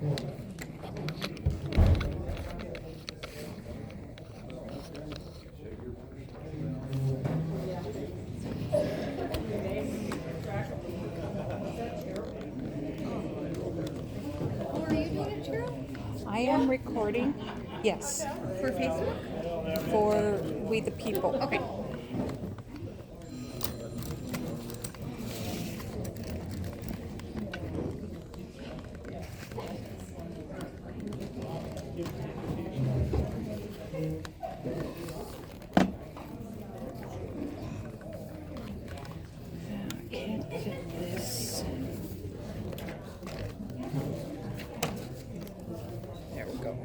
I am recording, yes, For Facebook? for We the People. Okay. I can't get this. There we go.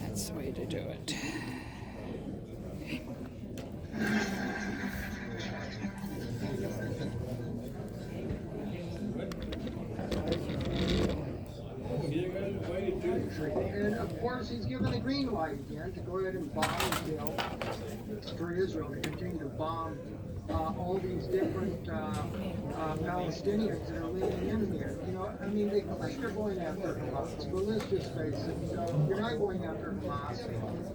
That's the way to do it. And of course, he's given the green light again to go ahead and bomb Israel, for Israel to continue to bomb all these different Palestinians that are living in here. You know, I mean, they claim they're going after Hamas, but let's just face it, you know, you're not going after Hamas.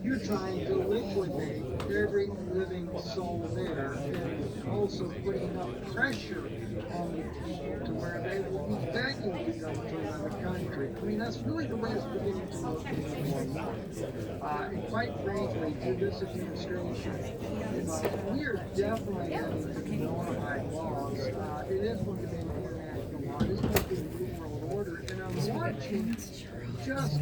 You're trying to liquidate every living soul there, and also putting enough pressure on the people to where they will be begging to go to another country. I mean, that's really the way it's beginning to look anymore. And quite frankly, to this administration, we are definitely having to normalize laws. It is going to be an international law. It is going to be a new world order. And I'm watching just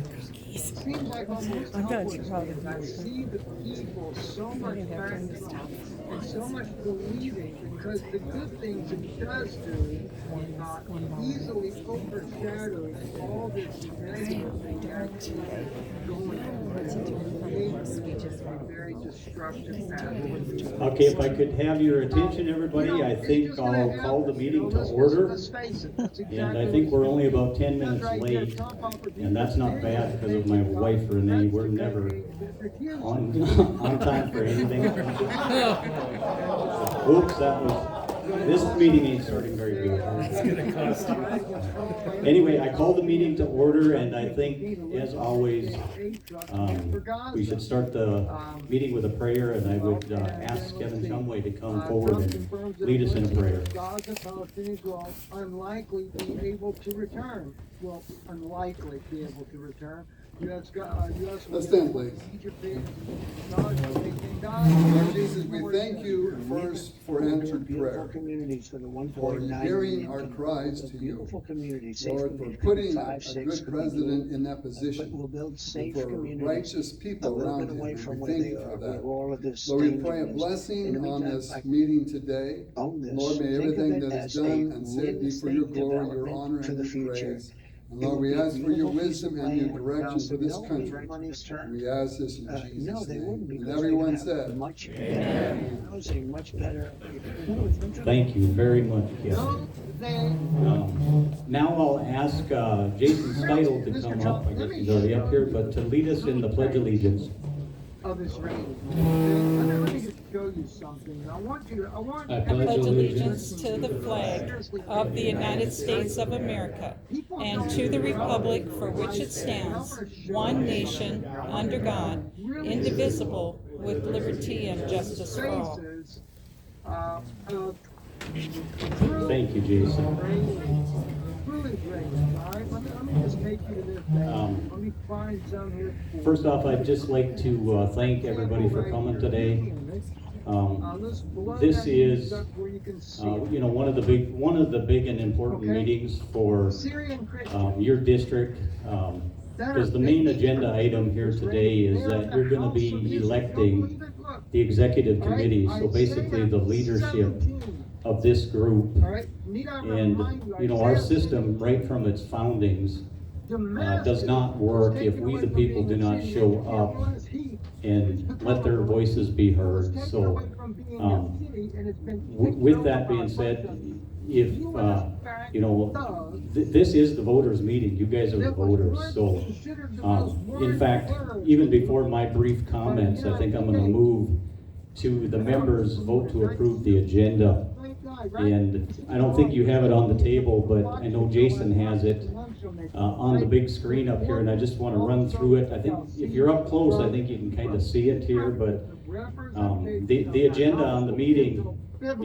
seems like almost helpless. I see the people so much backing off and so much believing, because the good things it does do easily overshadows all this negative thing actually going on. Very destructive path. Okay, if I could have your attention, everybody, I think I'll call the meeting to order. And I think we're only about 10 minutes late, and that's not bad because of my wife Renee. We're never on time for anything. Oops, this meeting ain't starting very good. It's gonna cost you. Anyway, I call the meeting to order, and I think, as always, we should start the meeting with a prayer, and I would ask Kevin Shumway to come forward and lead us in a prayer. Gaza, Palestinians will unlikely be able to return. Will unlikely be able to return. U.S. Let's stand, please. Lord Jesus, we thank you first for answered prayer, for hearing our cries to you, Lord, for putting a good president in that position, and for righteous people around him, and we thank you for that. Lord, we pray a blessing on this meeting today. Lord, may everything that is done and said be for your glory, your honor, and your praise. And Lord, we ask for your wisdom and your direction for this country. And we ask this in Jesus' name. And everyone said, Thank you very much, Kevin. Now I'll ask Jason Steidel to come up. I guess he's already up here, but to lead us in the Pledge of Allegiance. Of this reign. Let me just show you something. I want I pledge allegiance to the flag of the United States of America and to the republic for which it stands, one nation, under God, indivisible, with liberty and justice for all. Thank you, Jason. Let me just take you to this thing. Let me find some here. First off, I'd just like to thank everybody for coming today. This is, you know, one of the big and important meetings for your district. Because the main agenda item here today is that you're going to be electing the executive committee. So basically, the leadership of this group. And you know, our system, right from its foundings, does not work if we the people do not show up and let their voices be heard. So with that being said, if you know, this is the voters' meeting. You guys are the voters. So in fact, even before my brief comments, I think I'm going to move to the members' vote to approve the agenda. And I don't think you have it on the table, but I know Jason has it. on the big screen up here, and I just want to run through it. I think if you're up close, I think you can kind of see it here, but the agenda on the meeting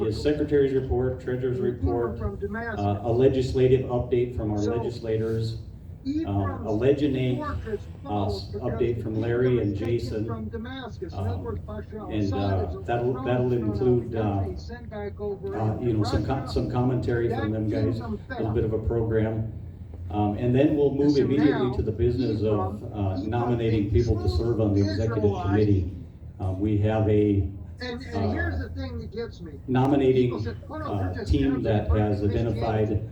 is Secretary's report, Treasurer's report, a legislative update from our legislators, a legislate update from Larry and Jason, and that'll include some commentary from them guys, a little bit of a program, and then we'll move immediately to the business of nominating people to serve on the executive committee. We have a and here's the thing that gets me. nominating team that has identified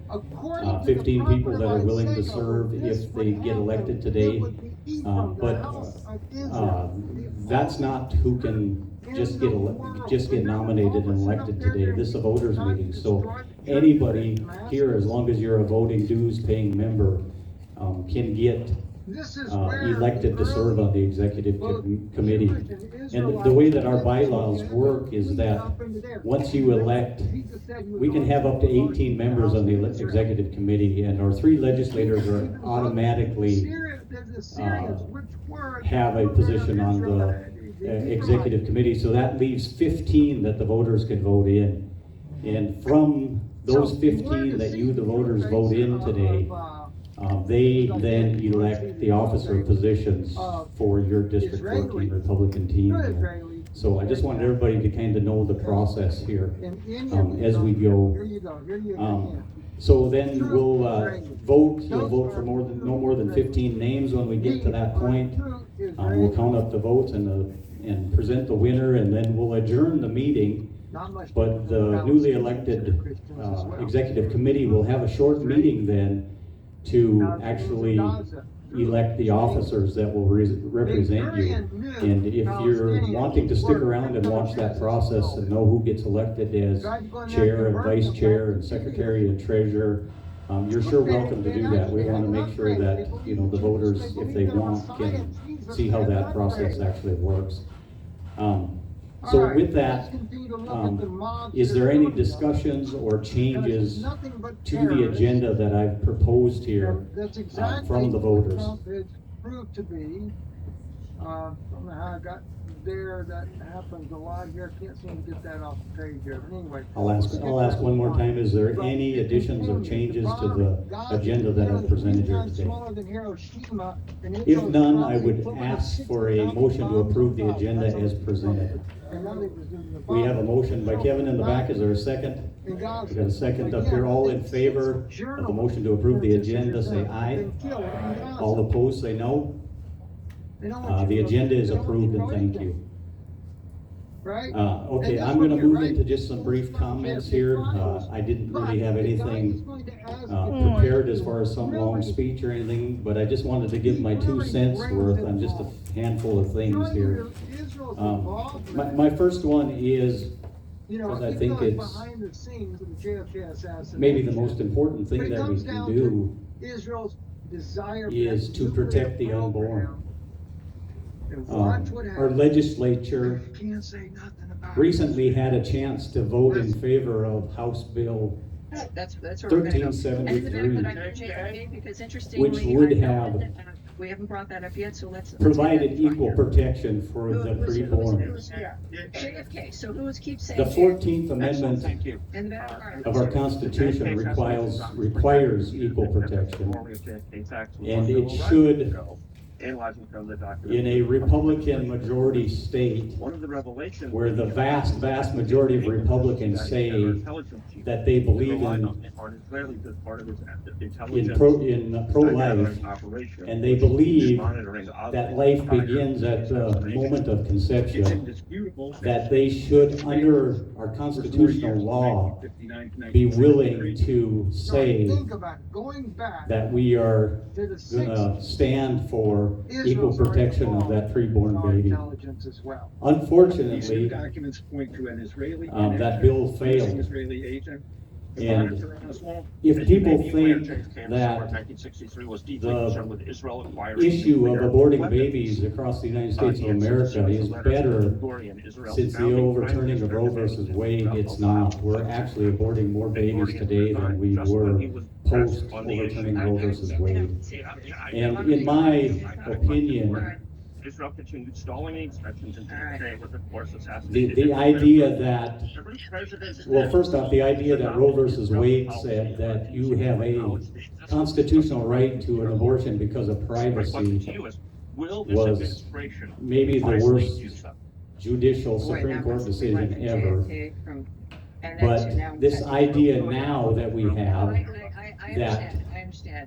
15 people that are willing to serve if they get elected today. But that's not who can just get nominated and elected today. This is a voters meeting, so anybody here, as long as you're a voting dues paying member, can get elected to serve on the executive committee. And the way that our bylaws work is that once you elect, we can have up to 18 members on the executive committee, and our 3 legislators are automatically have a position on the executive committee. So that leaves 15 that the voters can vote in. And from those 15 that you, the voters, vote in today, they then elect the officer positions for your District 14 Republican team here. So I just wanted everybody to kind of know the process here as we go. So then we'll vote. You'll vote for no more than 15 names when we get to that point. We'll count up the votes and present the winner, and then we'll adjourn the meeting. But the newly elected executive committee will have a short meeting then to actually elect the officers that will represent you. And if you're wanting to stick around and watch that process and know who gets elected as chair and vice chair and secretary and treasurer, you're sure welcome to do that. We want to make sure that the voters, if they want, can see how that process actually works. So with that, is there any discussions or changes to the agenda that I've proposed here from the voters? It's proved to be. I don't know how I got there. That happens a lot here. Can't seem to get that off the page here. But anyway, I'll ask one more time. Is there any additions or changes to the agenda that I've presented here today? If none, I would ask for a motion to approve the agenda as presented. We have a motion by Kevin in the back. Is there a second? We got a second up here. All in favor of the motion to approve the agenda, say aye. All opposed, say no. The agenda is approved, and thank you. Okay, I'm going to move into just some brief comments here. I didn't really have anything prepared as far as some long speech or anything, but I just wanted to give my 2 cents worth on just a handful of things here. My first one is, because I think it's maybe the most important thing that we can do, is to protect the unborn. Our legislature recently had a chance to vote in favor of House Bill 1373, which would have we haven't brought that up yet, so let's provided equal protection for the preborn. JFK, so who keeps saying The 14th Amendment of our Constitution requires equal protection, and it should, in a Republican majority state, where the vast majority of Republicans say that they believe in pro-life, and they believe that life begins at the moment of conception, that they should, under our constitutional law, be willing to say that we are going to stand for equal protection of that preborn baby. Unfortunately, that bill failed. And if people think that the issue of aborting babies across the United States of America is better since the overturning of Roe versus Wade, it's not. We're actually aborting more babies today than we were post overturning Roe versus Wade. And in my opinion, the idea that, well, first off, the idea that Roe versus Wade said that you have a constitutional right to an abortion because of privacy was maybe the worst judicial Supreme Court decision ever. But this idea now that we have that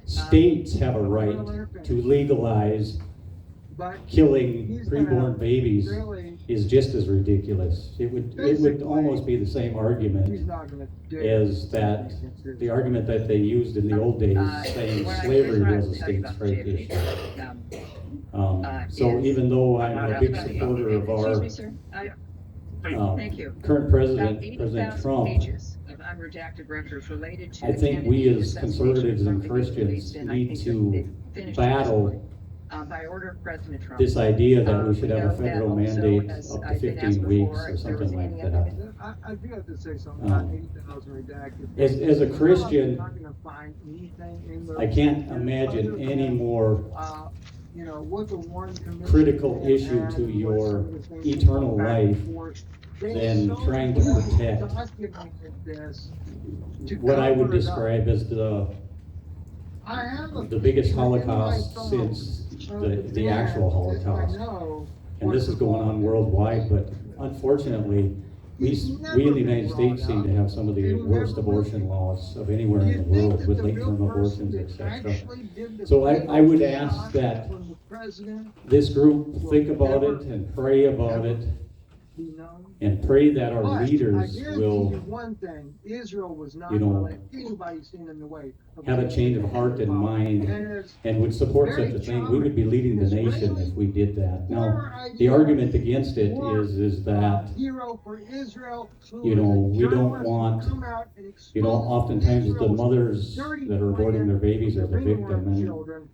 states have a right to legalize killing preborn babies is just as ridiculous. It would almost be the same argument as that the argument that they used in the old days saying slavery was a state's right issue. So even though I'm a big supporter of our current president, President Trump, I think we as conservatives and Christians need to battle by order of President Trump. This idea that we should have a federal mandate up to 15 weeks or something like that. I do have to say something about 8,000 redacted. As a Christian, I'm not going to find anything in those I can't imagine any more you know, what the Warren Commission critical issue to your eternal life than trying to protect what I would describe as the biggest Holocaust since the actual Holocaust. And this is going on worldwide, but unfortunately, we in the United States seem to have some of the worst abortion laws of anywhere in the world with late-term abortions, etc. So I would ask that this group think about it and pray about it, and pray that our leaders will, you know, have a change of heart and mind and would support such a thing. We would be leading the nation if we did that. Now, the argument against it is that, you know, we don't want, you know, oftentimes the mothers that are aborting their babies are the victim.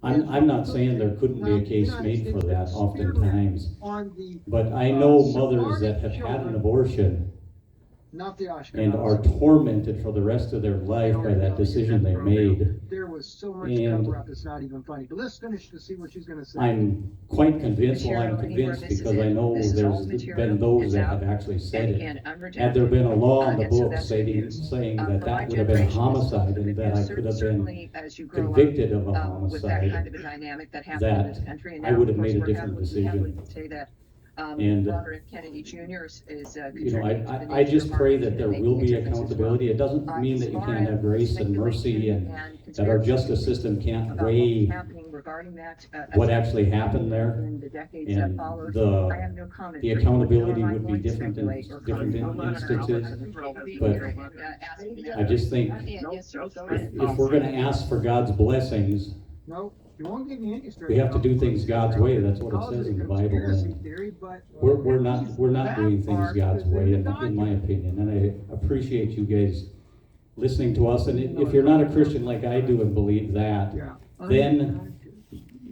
And I'm not saying there couldn't be a case made for that oftentimes, but I know mothers that have had an abortion and are tormented for the rest of their life by that decision they made. There was so much cover up, it's not even funny. But let's finish to see what she's going to say. I'm quite convinced, well, I'm convinced because I know there's been those that have actually said it. Had there been a law on the books saying that that would have been a homicide and that I could have been convicted of a homicide, that I would have made a different decision. And you know, I just pray that there will be accountability. It doesn't mean that you can't have grace and mercy and that our justice system can't weigh what actually happened there. And the accountability would be different in different instances. But I just think if we're going to ask for God's blessings, we have to do things God's way. That's what it says in the Bible. And we're not doing things God's way, in my opinion. And I appreciate you guys listening to us. And if you're not a Christian like I do and believe that, then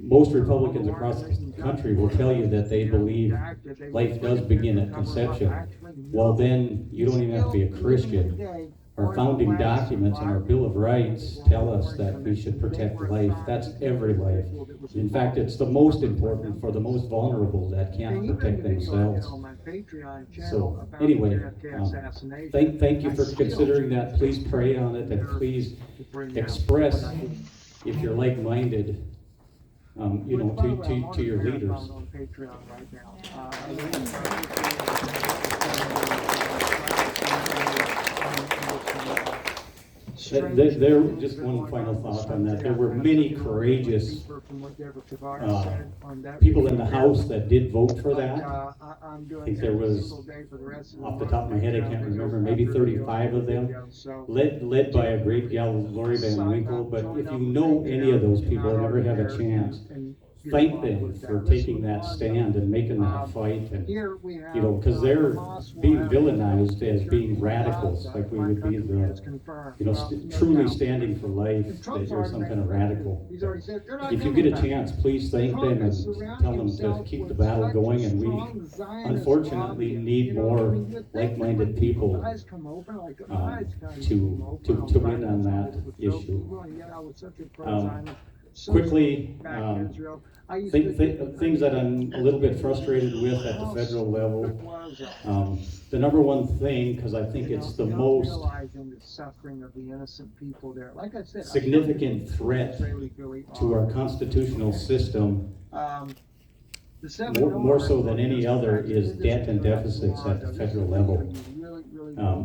most Republicans across the country will tell you that they believe life does begin at conception. Well, then you don't even have to be a Christian. Our founding documents and our Bill of Rights tell us that we should protect life. That's every life. In fact, it's the most important for the most vulnerable that can't protect themselves. So anyway, thank you for considering that. Please pray on it and please express, if you're like-minded, you know, to your leaders. There, just one final thought on that. There were many courageous people in the House that did vote for that. I think there was, off the top of my head, I can't remember, maybe 35 of them, led by a great gal, Lori Van Winkle. But if you know any of those people and ever have a chance, thank them for taking that stand and making that fight, and, Here we have, you know, because they're Hamas will being have villainized as being 13 radicals, jobs, like we my would be country has the, confirmed. you know, Well, no truly doubt. standing for life, And that Trump's you're some already kind of made that radical. clear. He's already said they're not If you coming get a back. chance, please thank Trump them is and surrounding tell them to himself keep the with battle such going, and we strong Zionist unfortunately lobby. need You know, more I mean, you'd think like-minded when people eyes come open, like um, eyes kind of to come open, to win on that with those issue. people, and yet I was such a pro-Zionist. Quickly, back in Israel. I used to things that I'm a little bit frustrated with at the federal level. The number one thing, because I think it's the most realizing the suffering of the innocent people there. Like I said, significant threat to our constitutional system, more so than any other, is debt and deficits at the federal level.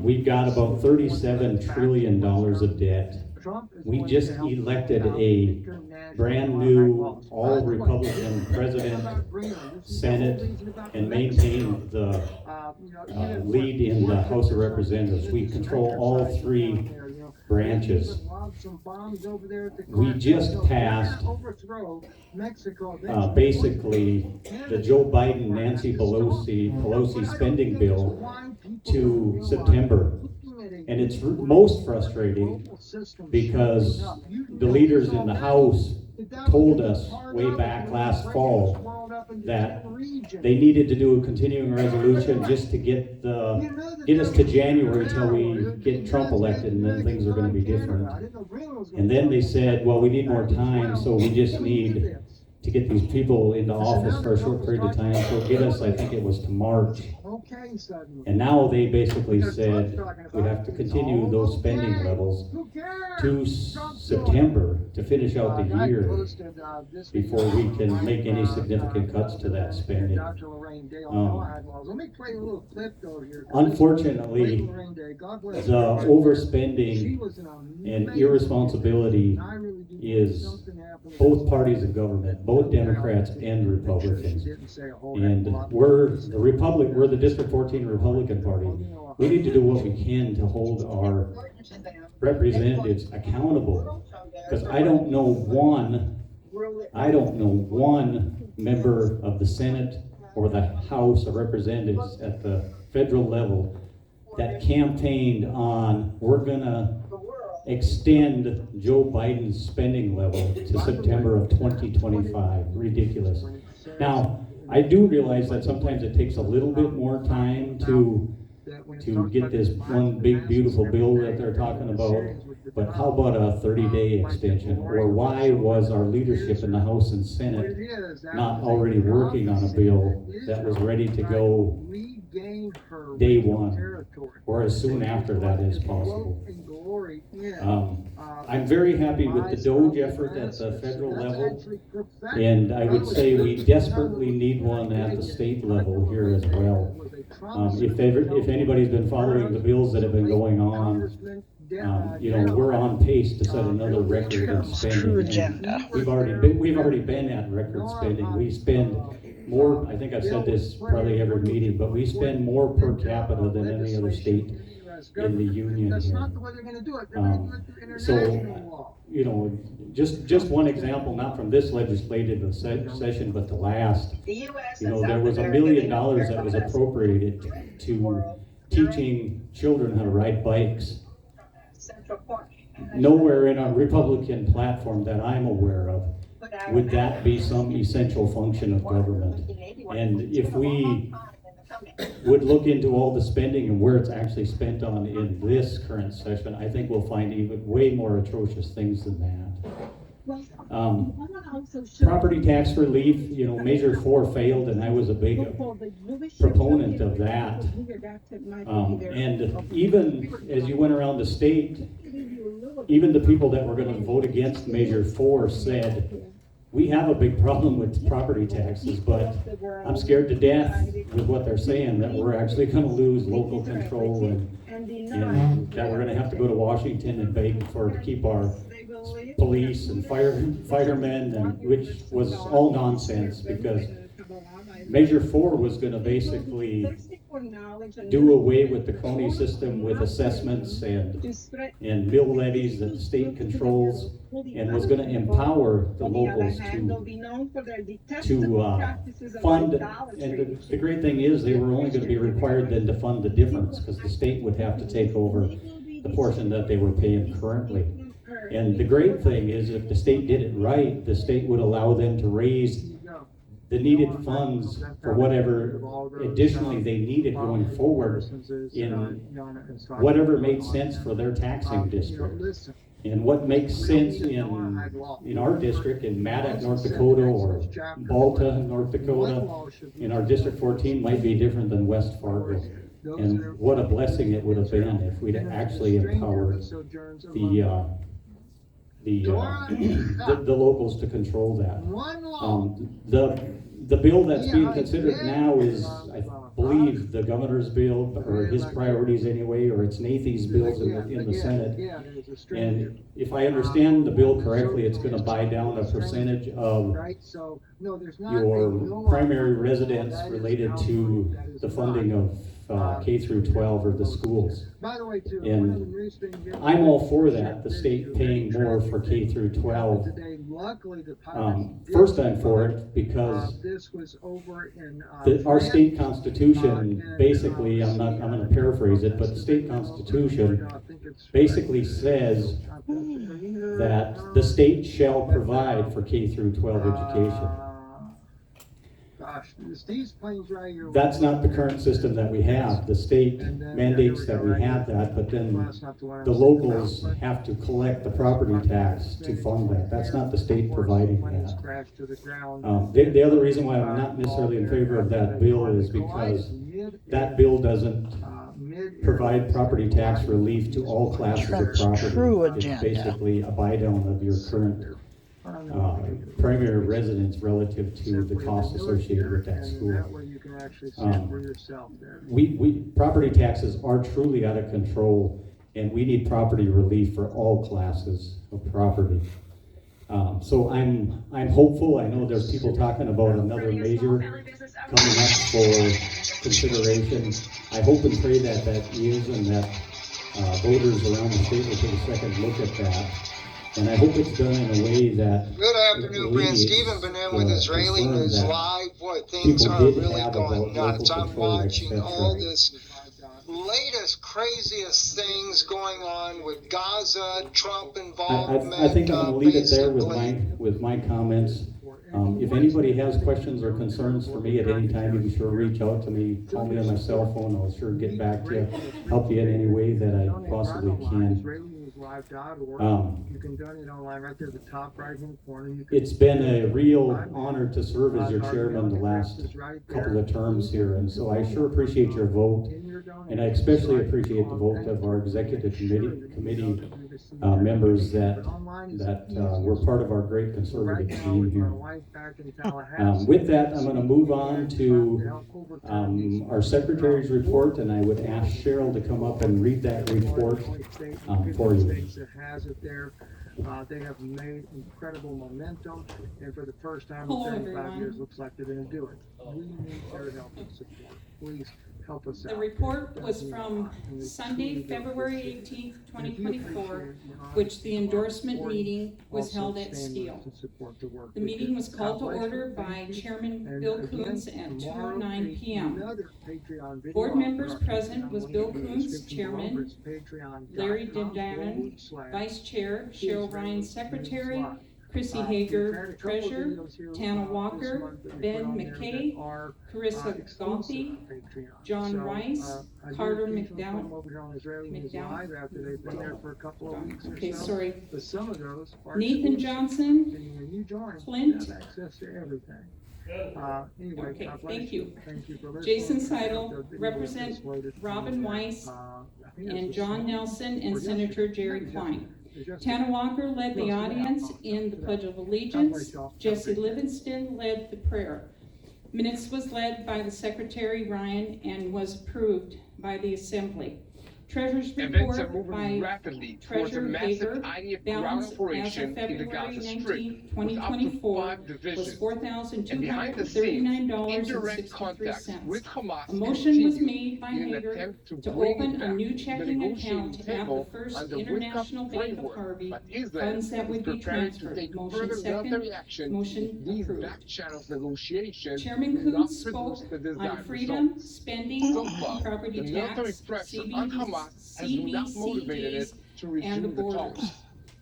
We've got about $37 trillion of debt. We just elected a brand new all-Republican president, Senate, and maintain the lead in the House of Representatives. We control all three branches. We just passed basically the Joe Biden, Nancy Pelosi spending bill to September. And it's most frustrating because the leaders in the House told us way back last fall that they needed to do a continuing resolution just to get us to January till we get Trump elected, and then things are going to be different. And then they said, well, we need more time, so we just need to get these people into office for a short period of time. So get us, I think it was to March. And now they basically said we have to continue those spending levels to September to finish out the year before we can make any significant cuts to that spending. Unfortunately, the overspending and irresponsibility is both parties of government, both Democrats and Republicans. And we're the District 14 Republican Party. We need to do what we can to hold our representatives accountable. Because I don't know one member of the Senate or the House of Representatives at the federal level that campaigned on, we're gonna extend Joe Biden's spending level to September of 2025. Ridiculous. Now, I do realize that sometimes it takes a little bit more time to get this one big beautiful bill that they're talking about, but how about a 30-day extension? Or why was our leadership in the House and Senate not already working on a bill that was ready to go day one, or as soon after that as possible? I'm very happy with the DOGE effort at the federal level, and I would say we desperately need one at the state level here as well. If anybody's been following the bills that have been going on, you know, we're on pace to set another record in spending. And we've already been at record spending. We spend more, I think I've said this probably every meeting, but we spend more per capita than any other state in the union here. So, you know, just one example, not from this legislative session, but the last. You know, there was $1 million that was appropriated to teaching children how to ride bikes. Nowhere in our Republican platform that I'm aware of would that be some essential function of government. And if we would look into all the spending and where it's actually spent on in this current session, I think we'll find even way more atrocious things than that. Property tax relief, you know, Measure 4 failed, and I was a big proponent of that. And even as you went around the state, even the people that were going to vote against Measure 4 said, we have a big problem with property taxes, but I'm scared to death with what they're saying, that we're actually going to lose local control and that we're going to have to go to Washington and beg to keep our police and firemen, and which was all nonsense, because Measure 4 was going to basically do away with the county system with assessments and mill levies that the state controls, and was gonna empower the locals to fund, and the great thing is, they were only gonna be required then to fund the difference, because the state would have to take over the portion that they were paying currently. And the great thing is, if the state did it right, the state would allow them to raise the needed funds for whatever additionally they needed going forward in whatever made sense for their taxing district. And what makes sense in our district, in Maddox, North Dakota, or Balta, North Dakota, in our District 14 might be different than West Fargo. And what a blessing it would have been if we'd actually empowered the locals to control that. The bill that's being considered now is, I believe, the governor's bill, or his priorities anyway, or it's Nathy's bills in the Senate. And if I understand the bill correctly, it's gonna buy down a percentage of your primary residence related to the funding of K through 12 or the schools. And I'm all for that, the state paying more for K through 12. First, I'm for it because our state constitution basically, I'm gonna paraphrase it, but the state constitution basically says that the state shall provide for K through 12 education. That's not the current system that we have. The state mandates that we have that, but then the locals have to collect the property tax to fund that. That's not the state providing that. The other reason why I'm not necessarily in favor of that bill is because that bill doesn't provide property tax relief to all classes of property. It's basically a buy down of your current primary residence relative to the costs associated with that school. Property taxes are truly out of control, and we need property relief for all classes of property. So I'm hopeful. I know there's people talking about another measure coming up for consideration. I hope and pray that that is, and that voters around the state will take a second look at that. And I hope it's done in a way that... Good afternoon, friend. Stephen Benin with Israeli News Live. Boy, things are really going nuts. I'm watching all this latest, craziest things going on with Gaza, Trump involvement. I think I'm going to leave it there with my comments. If anybody has questions or concerns for me at any time, you can sure reach out to me. Call me on my cell phone. I'll sure get back to you, help you in any way that I possibly can. You can donate online right there at the top right hand corner. It's been a real honor to serve as your chairman the last couple of terms here, and so I sure appreciate your vote, and I especially appreciate the vote of our executive committee members that were part of our great conservative team here. With that, I'm going to move on to our secretary's report, and I would ask Cheryl to come up and read that report for you. That has it there. They have made incredible momentum, and for the first time in 35 years, looks like they're going to do it. We need their help and support. Please help us out. The report was from Sunday, February 18th, 2024, which the endorsement meeting was held at Steele. The meeting was called to order by Chairman Bill Coons at 2:09 p.m. Board members present was Bill Coons, Chairman, Larry Dindanon, Vice Chair, Cheryl Ryan, Secretary, Chrissy Hager, Treasurer, Tana Walker, Ben McKay, Carissa Galti, John Rice, Carter McDowell. Okay, sorry. Nathan Johnson, Clint. Okay, thank you. Jason Seidel, Represent Robin Weiss, and John Nelson, and Senator Jerry Klein. Tana Walker led the audience in the Pledge of Allegiance. Jesse Livingston led the prayer. Minutes was led by the Secretary Ryan and was approved by the Assembly. Treasurer's Events are report moving by rapidly towards a Treasurer massive Hager. IDF ground Balance as of operation in the February Gaza 19, Strip with up to 2024 5 was divisions. And behind the scenes, indirect contacts $4,239.63. with Hamas A motion was continue made by in an Hager attempt to to bring open it a back new to the checking negotiating account at the table First under International Witkoff's Bank of framework. Harvey. But Israel Funds that is would be preparing to transferred. take Motion further military second. action Motion if these approved. back channels negotiations Chairman do not Coons produce spoke the on desired freedom, results. spending, So far, property the military tax, pressure on Hamas has not motivated it CBCDs, to and the resume the borders. talks.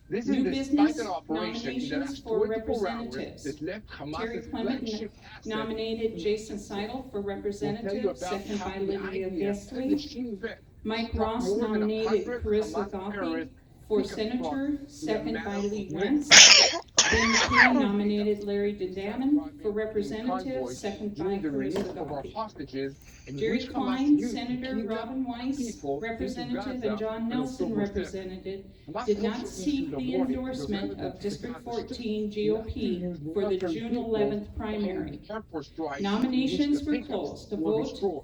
This New is despite business an operation in the nominations last for 24 hours representatives. that left Terry Hamas's Clement flagship asset. nominated Jason Seidel for We'll tell you representative, about second how by the Lydia IDF and the Guestling. Shin Bet Mike struck Ross more than nominated 100 Carissa Hamas Gothy terrorists for pickup senator, trucks in a second by matter Lee of Wentz. minutes. Ben McKeon nominated Larry DeDaman for representative, Convoys second by during the release Carissa of our Gothy. hostages, in Jerry which Hamas Klein, used to Senator kidnap Robin Weiss, people into representative, Gaza and John on Nelson, October 5th. representative, Hamas did also not seek issued a the warning to endorsement of residents District of Gaza Strip 14 not GOP to use for the military June vehicles 11th behind primary. the airport strike, Nominations in which the were pickups closed. The were vote destroyed.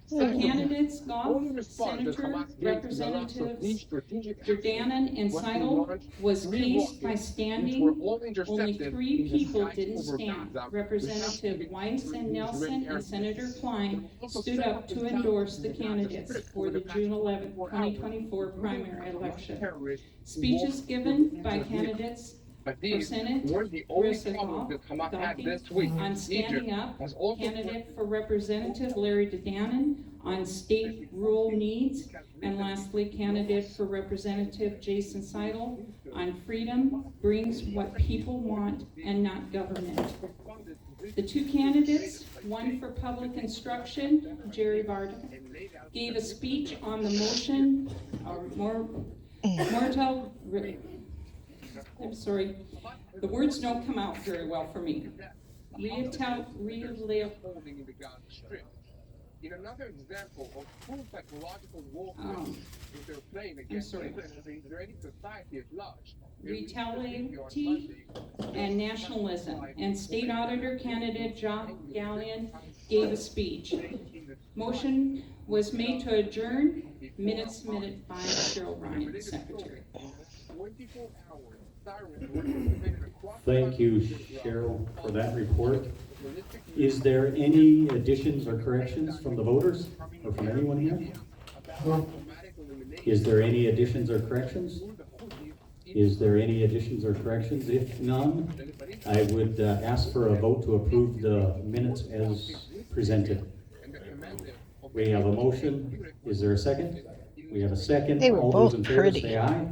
for candidates, The only Goff, response that Senator, Hamas gave to the loss of these Representatives strategic assets Jordanen and was to Seidel launch was 3 cased by rockets, which were standing. all Only intercepted 3 in the people skies didn't over stand. Gaza Representative without Weiss and giving Nelson Israeli and air Senator defense. Klein Also stood set up up to the endorse in the Gaza candidates Strip for over the the past June 11, 24 hours, 2024 including primary a bunch of election. terrorists Speeches involved given with by Israel. candidates But for these Senate, weren't the only Carissa problems that Hamas had Gothy this week. on standing Egypt up, has also candidate for Representative Larry DeDanon on state rural needs, and lastly, candidate for Representative Jason Seidel on freedom brings what people want and not government. The 2 candidates, one for public instruction, Jerry Varda, gave a speech on the motion, I'm sorry, the words don't come out very well for me. holding in the Gaza Strip. In another example of full psychological warfare that they're playing against sorry. Israel and the Israeli society at large. Retaliation and nationalism, and State Auditor candidate John Gallion gave a speech. Motion was made to adjourn, minutes submitted by Cheryl Ryan, Secretary. 24 hours, sirens were activated across the Thank you, Cheryl, for that report. Is there any additions or corrections from the voters or from anyone here? Is there any additions or corrections? Is there any additions or corrections? If none, I would ask for a vote to approve the minutes as presented. We have a motion. Is there a second? We have a second. They were All those both in favor pretty. say aye.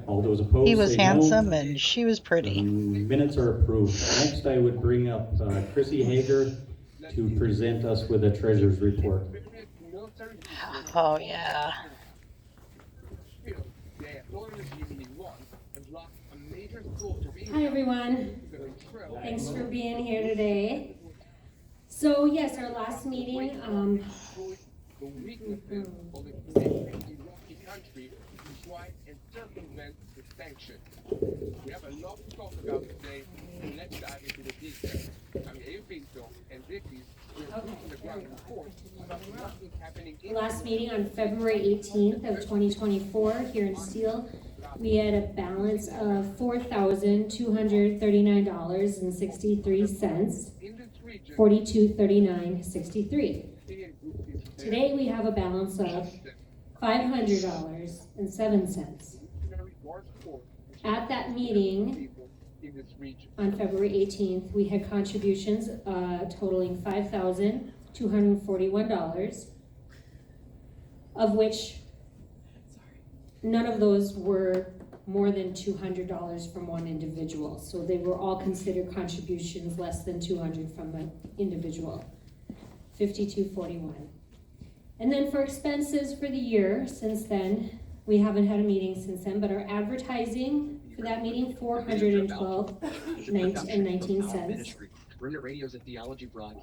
All those opposed He was say no. handsome and she was pretty. Minutes are approved. Next, I would bring up Chrissy Hager to present us with a treasurer's report. Oh, yeah. Hi everyone, thanks for being here today. So yes, our last meeting, We have a lot to talk about today, and let's dive into the details. I'm Pinto, and this is your the ground report about nothing happening in last meeting on February 18th of 2024 here in Steele, we had a balance of $4,239.63, $42.39.63. Today we have a balance of $500.07. At that meeting, on February 18th, we had contributions totaling $5,241, of which none of those were more than $200 from one individual. So they were all considered contributions less than $200 from the individual, $52.41. And then for expenses for the year, since then, we haven't had a meeting since then, but our advertising for that meeting, $412.19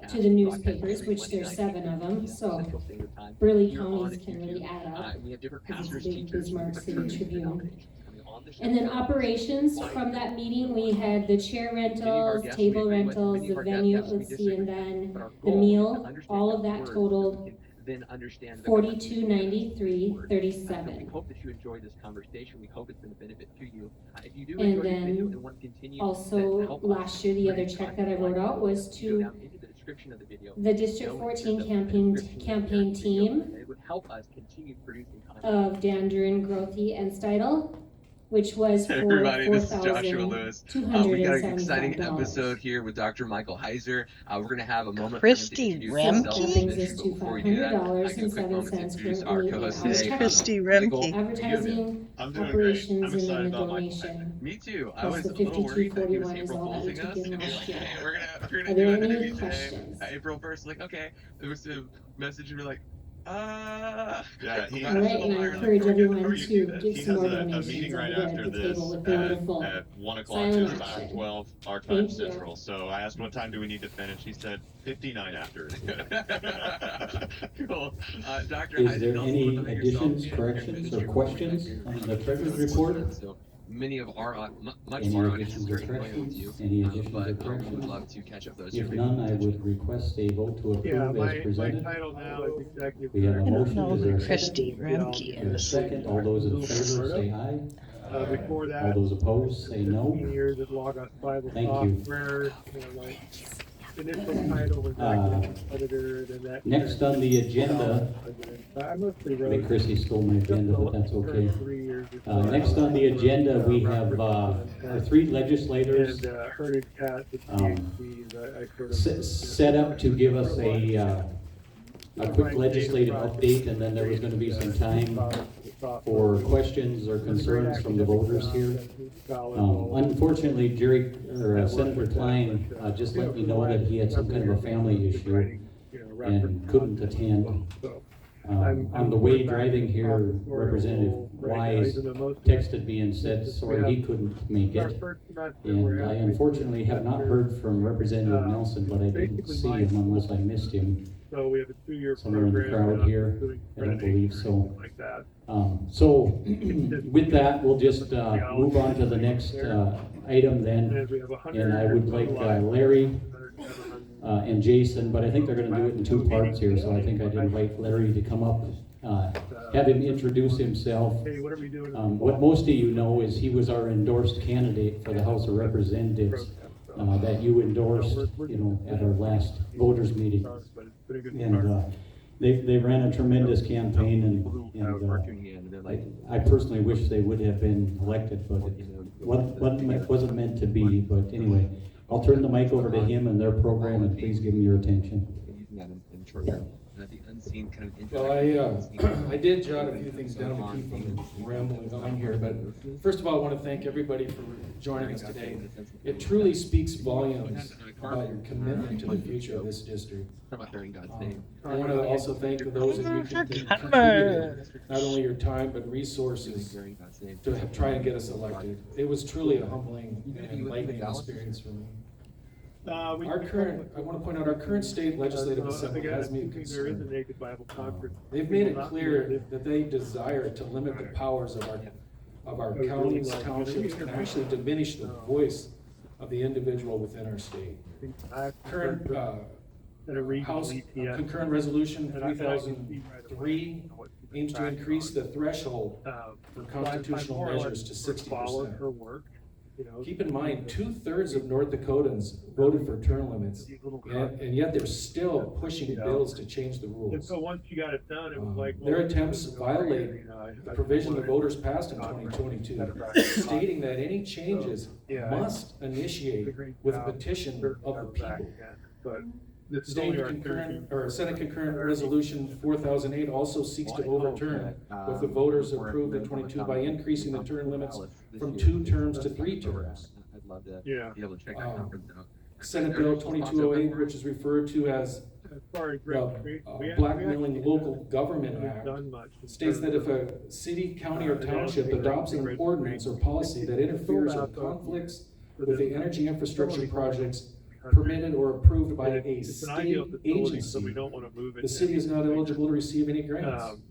to the newspapers, which there's 7 of them, so Burley counties can really add up, because it's a big Bismarck City Tribune. And then operations, from that meeting, we had the chair rentals, table rentals, the venue, let's see, and then the meal, all of that totaled then understand the 4293.37. We hope that you enjoyed this conversation. We hope it's been a benefit to you. If you do And enjoy this video then and want to continue, also then help us. last year, the other check that I wrote out was You go to down into the description of the video. the District 14 campaign team It would help us continue producing content. of Dandrin, Grothy, and Steidel, which was for Everybody, this is Joshua Lewis. We got an exciting $4,275. episode here with Dr. Michael Heiser. We're going to have a moment Christy for him to Remke? introduce That brings us to Before we do that, I'll give a quick moment to $500.07 introduce for our an co-host 8-hour today. check. Christy Michael, Remke. Advertising, I'm doing operations, great. I'm and then excited the about my donation. Me too. I Plus was the a little worried that he was 5241 is April all that we Foolsing took us. in And he was last like, year. hey, we're gonna Are do there an any interview today. questions? April 1st, like, okay. There was a message and we're like, Yeah, he All right, and I encourage everyone to give he some has more a donations meeting over right there after at the this table with the wonderful at 1 o'clock silent his time, action. 12 our time Thank you. central. So I asked what time do we need to finish. He said 59 after. cool. Dr. Is Heiser, there tell us a any little bit about yourself additions, and your corrections, or ministry. questions on the treasurer's report? So many of our, much Any of our audience is additions or very familiar with you. corrections? Any additions But or we would corrections? love to catch up those. If none, I would request a vote to approve as presented. title now is executive. We have a I don't motion, know is who there a Christy second? Remke Is there a is. second? All those in favor say aye. Before All that, those opposed say no. 15 years at Logos Bible Thank you. Software. My initial title was editor, and that. Next on the agenda, I mostly I wrote. think Chrissy stole my agenda, but that's okay. 3 years. Next on the agenda, we have our three legislators And herded cats. set up to give us a quick legislative update, and then there was gonna be some time for questions or concerns from the voters here. Unfortunately, Senator Klein just let me know that he had some kind of a family issue and couldn't attend. On the way driving here, Representative Wise texted me and said, sorry, he couldn't make it. And I unfortunately have not heard from Representative Nelson, but I didn't see him unless I missed him. So we have a 2-year Somewhere in the program. crowd here, I don't believe so. Like that. So with that, we'll just move on to the next item then. And we have 100. And I would like Larry and Jason, but I think they're gonna do it in two parts here, so I think I'd invite Larry to come up, have him introduce himself. Hey, what are we doing? What most of you know is he was our endorsed candidate for the House of Representatives that you endorsed, at our last voters meeting. And they ran a tremendous campaign, and I personally wish they would have been elected, but it wasn't meant to be. But anyway, I'll turn the mic over to him and their program, and please give them your attention. Well, I did jot a few things down to keep from rambling on here, but first of all, I want to thank everybody for joining us today. It truly speaks volumes about your commitment to the future of this district. I want to also thank those of you that contributed not only your time but resources to try and get us elected. It was truly a humbling and enlightening experience for me. I want to point out our current state legislative assembly has me concerned. They've made it clear that they desire to limit the powers of our counties, townships, and actually diminish the voice of the individual within our state. Current House Concurrent Resolution 3003 aims to increase the threshold for constitutional measures to 60%. Keep in mind, 2/3 of North Dakotans voted for term limits, and yet they're still pushing bills to change the rules. So once you got it done, it was like. Their attempts violate the provision the voters passed in 2022, stating that any changes must initiate with a petition of the people. Senate Concurrent Resolution 4008 also seeks to overturn what the voters approved in 22 by increasing the term limits from 2 terms to 3 terms. I'd love to be able to check that conference out. Senate Bill 2208, which is referred to as the Blackmailing Local Government Act, states that if a city, county, or township adopts an ordinance or policy that interferes or conflicts with the energy infrastructure projects permitted or approved by a state agency, the city is not eligible to receive any grants.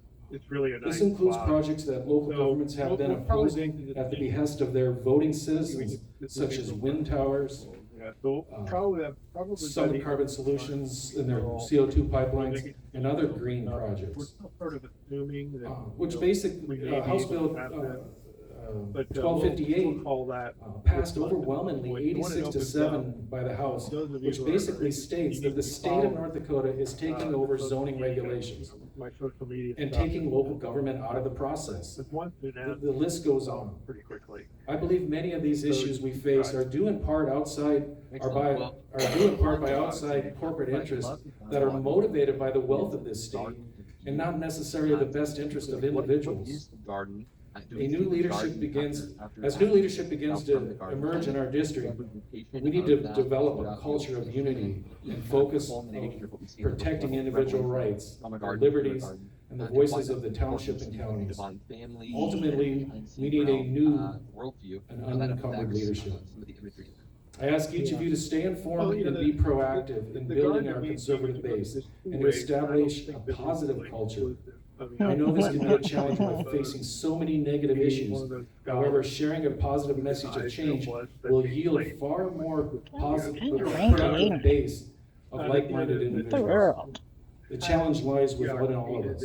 This includes projects that local governments have been opposing at the behest of their voting citizens, such as wind towers, So probably Summit Carbon Solutions and their CO2 pipelines and other green we're projects. still sort of assuming that Which we basically, may be House able Bill to have that. But 1258 we'll call that passed overwhelmingly 86 to 7 by the House, which basically states that the state of North Dakota is taking over zoning regulations my social media and stuff. taking local government out of the process. But once we The list goes on. pretty quickly. I believe many of these issues we face are due in part outside, are due in part by outside corporate interests that are motivated by the wealth of this state and not necessarily the best interest of individuals. As new leadership begins to emerge in our district, we need to develop a culture of unity and focus on protecting individual rights, our liberties, and the voices of the township and counties. Ultimately, we need a new and unencumbered leadership. I ask each of you to stay informed and be proactive in building our conservative base and establish a positive culture. I know this can be a challenge with facing so many negative issues. However, sharing a positive message of change will yield far more positive, productive base of like-minded individuals. The challenge lies within all of us.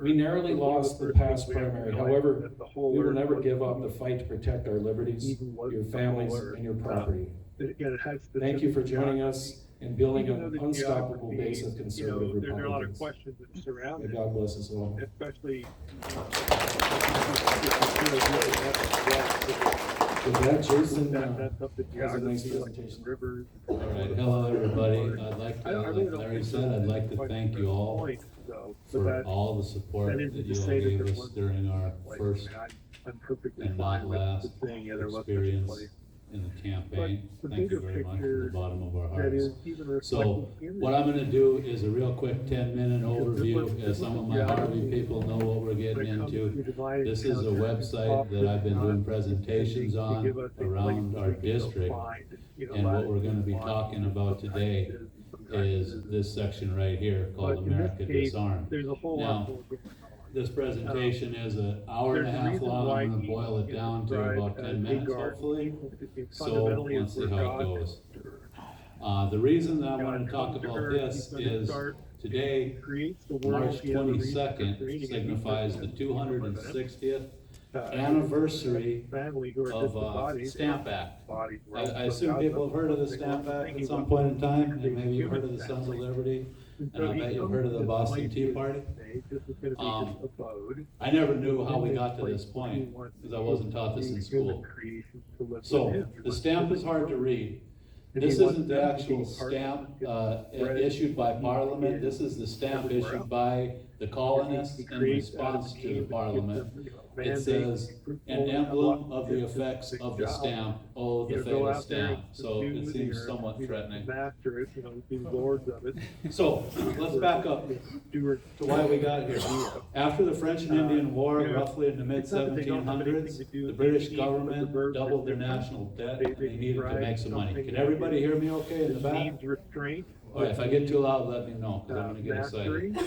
We narrowly lost the past primary. However, we will never give up the fight to protect our liberties, your families, and your property. Thank you for joining us in building an unstoppable base of conservative there are a lot of Republicans. questions that surround May it, God bless us all. especially. With that, Jason That's up to has a nice geography, like presentation. rivers. All right, hello, everybody. I'd like to, like Larry said, I'd like to thank you all for all the support that you all gave us during our first I'm perfectly and fine not with last saying, yeah, there was such a experience place. in the campaign. But the Thank you bigger very much from the picture bottom of our That hearts. is even So reflected in what I'm gonna do is a real quick 10-minute overview, as some of my Harvey people know what we're getting into. This is a website that I've been doing presentations on around our district. And what we're gonna be talking about today is this section right here called America Disarmed. There's a whole Now, lot more going on. this presentation is an hour and a half long. I'm gonna boil it down to about 10 minutes, hopefully. So let's see how it goes. The reason that I want to talk about this is today, March 22nd, signifies the 260th anniversary of Stamp Act. I assume people have heard of the Stamp Act at some point in time, and maybe you've heard of the Sons of Liberty, and I bet you've heard of the Boston Tea Party. I never knew how we got to this point, because I wasn't taught this in school. So, the stamp is hard to read. This isn't the actual stamp issued by Parliament. This is the stamp issued by the colonists in response to the Parliament. It says, an emblem of the effects of the stamp, oh, the fatal stamp. So it seems somewhat threatening. So let's back up to why we got here. After the French and Indian War, roughly in the mid-1700s, the British government doubled their national debt and they needed to make some money. Can everybody hear me okay in the back? All right, if I get too loud, let me know, because I'm gonna get excited.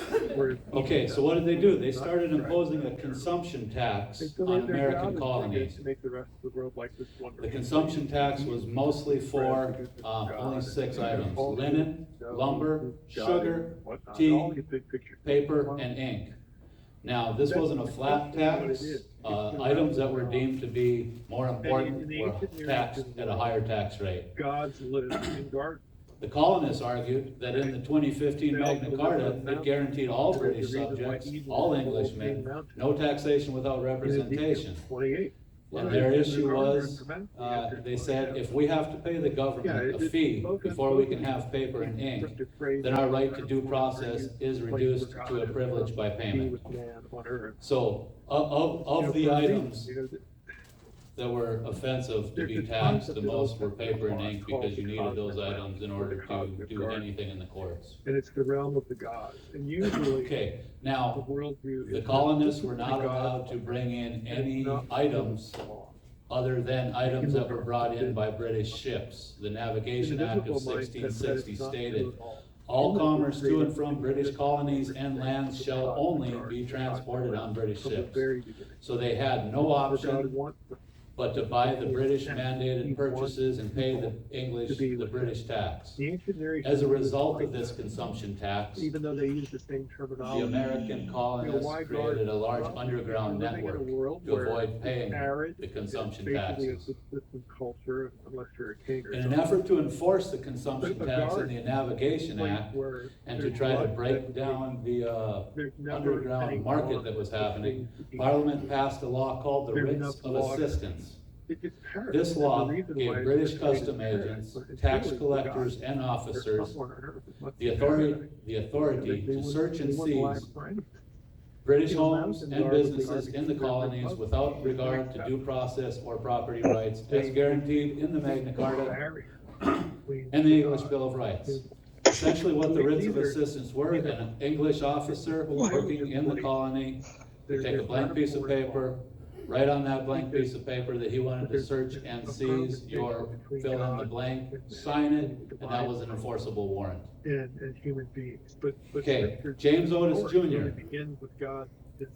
Okay, so what did they do? They started imposing a consumption tax on American colonies. The consumption tax was mostly for only 6 items: linen, lumber, sugar, tea, paper, and ink. Now, this wasn't a flat tax. Items that were deemed to be more important were taxed at a higher tax rate. God's living in garden. The colonists argued that in the 2015 Magna Carta, it guaranteed all British subjects, all Englishmen, no taxation without representation. And their issue was, they said, if we have to pay the government a fee before we can have paper and ink, then our right to due process is reduced to a privilege by payment. So, of the items that were offensive to be taxed, the most were paper and ink, because you needed those items in order to do anything in the courts. And it's the realm of the gods. And usually, Okay, now, the colonists were not allowed to bring in any items other than items that were brought in by British ships. The Navigation Act of 1660 stated, all commerce to and from British colonies and lands shall only be transported on British ships. So they had no option but to buy the British mandated purchases and pay the British tax. The ancient Near East As a was result like of this that, consumption tax, even though they use the same the terminology. American colonists why created a large guard- underground we're living in a network world to where avoid paying arid the consumption is basically taxes. a subsistence culture, unless you're a king or In an something. effort to enforce the consumption A tax in guard the Navigation place Act where and to there's try to blood, break down the there's never any underground market law that was for happening, things to be- Parliament passed a law called the There's Writs enough of law. Assistance. It's Paris. This And the law reason gave why it's British created custom Paris, agents, but it's tax really collectors, forgotten. and officers There's somewhere on earth that must the be authority, Paradise. the authority They to wouldn't- search and they wouldn't lack seize for anything. British You know, homes mountains and are the businesses in the architecture colonies of without the regard to Black due process or property rights as guaranteed in the Magna Carta barrier between and the English Bill of Rights. Essentially what the writs of These are- assistance were, an English officer working in the colony would take a blank piece of paper, write on that blank piece of paper that he wanted to search and seize your fill in the blank, sign it, and that was an enforceable warrant. and human beings. But Okay, Scripture- James Otis Lord Jr. really begins with God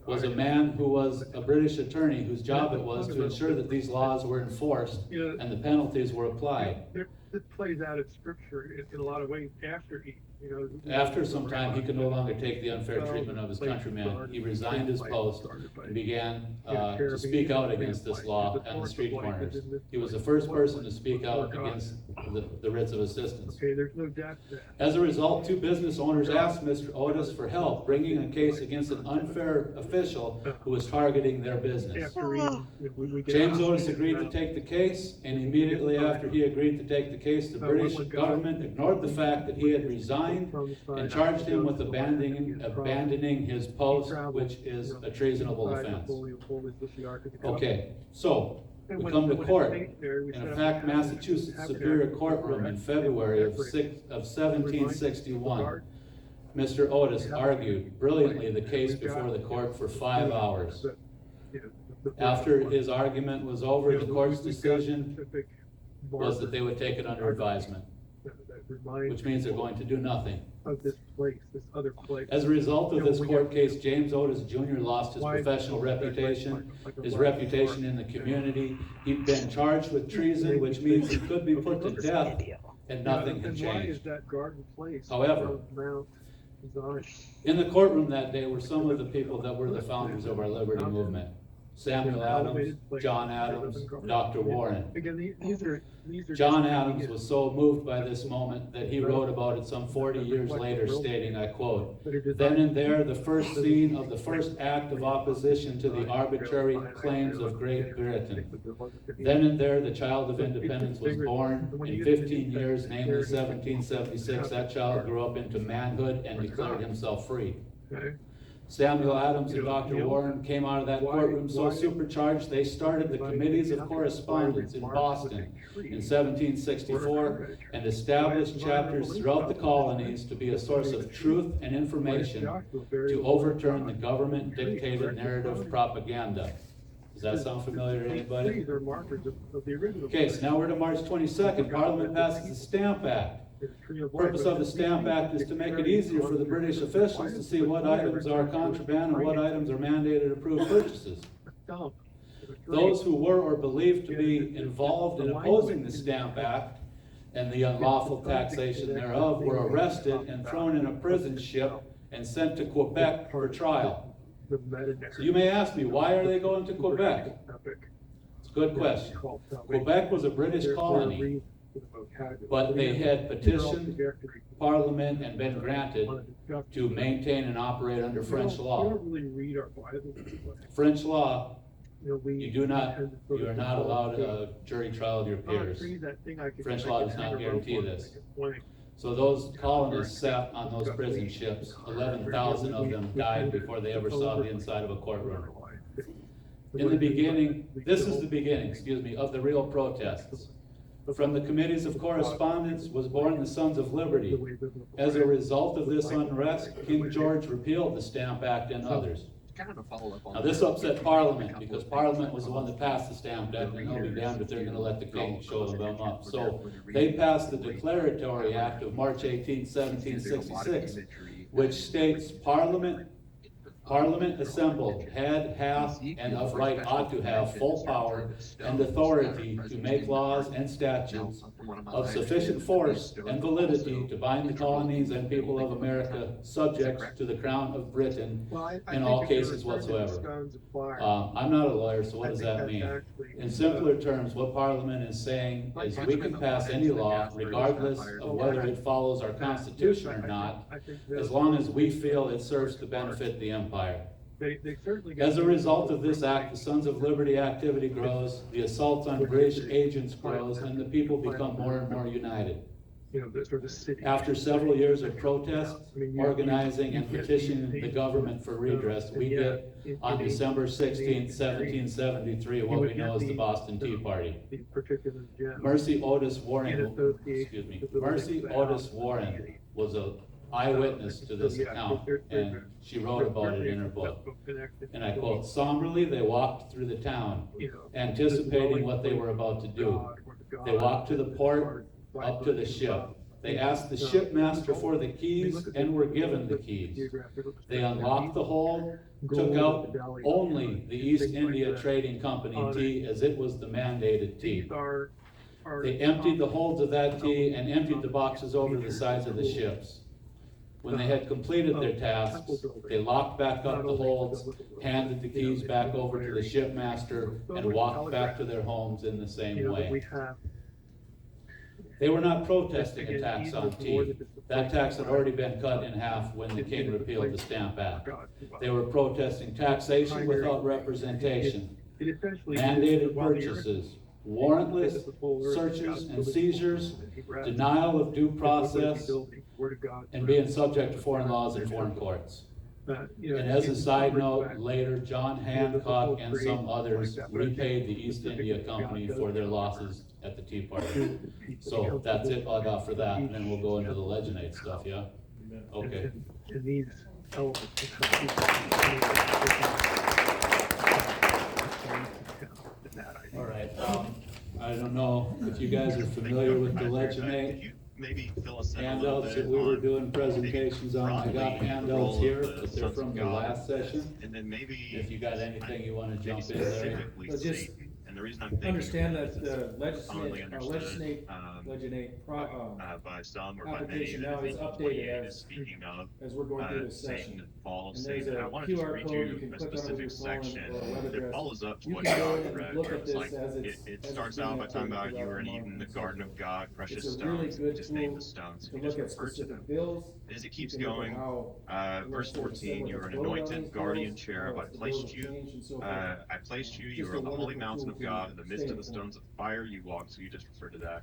was a man who was a British attorney whose job it was to ensure that these laws were enforced and the penalties were applied. This plays out in Scripture in a lot of ways after he, you know. After some time, he could no longer take the unfair treatment of his countrymen. He resigned his post and began to speak out against this law on the street corners. He was the first person to speak out against the writs of assistance. Okay, there's no doubt that. As a result, two business owners asked Mr. Otis for help, bringing a case against an unfair official who was targeting their business. After we get James out, Otis agreed to take the case, and immediately after he agreed to take the case, the British government ignored the fact that he had resigned and charged him with abandoning his post, which is a treasonable offense. Okay, so we come to court. In a fact, Massachusetts Superior Courtroom in February of 1761, Mr. Otis argued brilliantly the case before the court for 5 hours. After his argument was over, the court's decision was that they would take it under advisement, which means they're going to do nothing. Of this place, this other place. As a result of this court case, James Otis Jr. lost his professional reputation, his reputation in the community. He'd been charged with treason, which means he could be put to death, and nothing had And why is changed. that garden place? However, on Mount Zion? in the courtroom that day were some of the people that were the founders of our liberty movement. Samuel Adams, John Adams, Dr. Warren. Again, these are John just- Adams was so moved by this moment that he wrote about it some 40 years later, stating, I quote, "Then and there, the first scene of the first act of opposition to the arbitrary claims of Great Britain. Then and there, the child of independence was born. In 15 years, namely 1776, that child grew up into manhood and declared himself free." Okay. Samuel Adams and Dr. Warren came out of that courtroom so supercharged, they started the Committees of Correspondence in Boston in 1764 and established chapters throughout the colonies to be a source of truth and information to overturn the government-dictated narrative propaganda. Does that sound familiar to anybody? These are markers of the original. Okay, so now we're to March 22nd. Parliament passes the Stamp Act. The purpose of the Stamp Act is to make it easier for the British officials to see what items are contraband and what items are mandated approved purchases. Those who were or believed to be involved in opposing the Stamp Act and the unlawful taxation thereof were arrested and thrown in a prison ship and sent to Quebec for trial. So you may ask me, why are they going to Quebec? It's a good question. Quebec was a British colony, but they had petitioned Parliament and been granted to maintain and operate under French law. French law, you are not allowed a jury trial of your peers. French law does not guarantee this. So those colonists sat on those prison ships. 11,000 of them died before they ever saw the inside of a courtroom. In the beginning, this is the beginning, of the real protests. From the Committees of Correspondence was born the Sons of Liberty. As a result of this unrest, King George repealed the Stamp Act and others. Now this upset Parliament, because Parliament was the one that passed the Stamp Act, and they'll be damned if they're gonna let the king show them up. So they passed the Declaratory Act of March 18, 1766, which states Parliament Parliament assembled had, hath, and of right ought to have full power and authority to make laws and statutes of sufficient force and validity to bind the colonies and people of America subject to the crown of Britain in all cases whatsoever. I'm not a lawyer, so what does that mean? In simpler terms, what Parliament is saying is we can pass any law regardless of whether it follows our Constitution or not, as long as we feel it serves to benefit the empire. As a result of this act, the Sons of Liberty activity grows, the assaults on British agents grows, and the people become more and more united. After several years of protest, organizing, and petitioning the government for redress, we get on December 16, 1773, what we know as the Boston Tea Party. Mercy Otis Warren was an eyewitness to this account, and she wrote about it in her book. And I quote, "Somberly they walked through the town, anticipating what they were about to do. They walked to the port, up to the ship. They asked the shipmaster for the keys and were given the keys. They unlocked the hold, took out only the East India Trading Company tea as it was the mandated tea. They emptied the holds of that tea and emptied the boxes over the sides of the ships. When they had completed their tasks, they locked back up the holds, handed the keys back over to the shipmaster, and walked back to their homes in the same way." They were not protesting a tax on tea. That tax had already been cut in half when the king repealed the Stamp Act. They were protesting taxation without representation, mandated purchases, warrantless searches and seizures, denial of due process, and being subject to foreign laws and foreign courts. And as a side note, later John Hancock and some others repaid the East India Company for their losses at the Tea Party. So that's it I got for that, and then we'll go into the Leginate stuff, yeah? Okay. All right, I don't know if you guys are familiar with the Leginate handouts that we were doing presentations on. I got handouts here, but they're from the last session. And then maybe if you got anything you want to jump in there. But just understand that the legislate by some or application by now many is that updated speaking of as we're going through this saying session. fall of And there's saying a I want to just QR read code you you can a click on with your specific phone section or a web that address. follows up to You what can go God in and read, look where at it's this like as it it's starts being out by talking updated about you were throughout in the the garden month. of God, precious It's a really stones, good just name tool the stones, to you look just at refer to them. specific bills. As it You keeps can look at going, how verse 14, you are an anointed guardian cherub, I placed you, you are on the holy mountain of God, in the midst of the stones of fire you walk, so you just refer to that.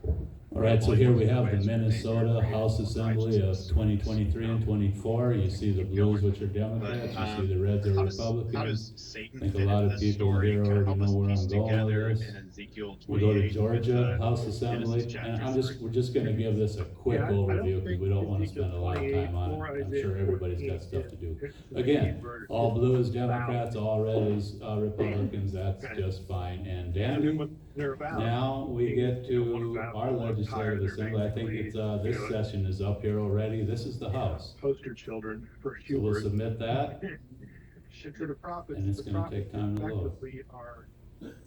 All right, so here we have the Minnesota House Assembly of 2023 and 24. You see the blues, which are Democrats, you see the reds are Republicans. I think a lot of people here already know where I'm going with this. We go to Georgia House Assembly, and we're just gonna give this a quick overview because we don't want to spend a lot of time on it. I'm sure everybody's got stuff to do. Again, all blue is Democrats, all red is Republicans, that's just fine and dandy. Now we get to our legislative assembly. I think it's, this session is up here already. This is the House. Poster children for So we'll submit that, To the prophets, and it's gonna take time to load. effectively are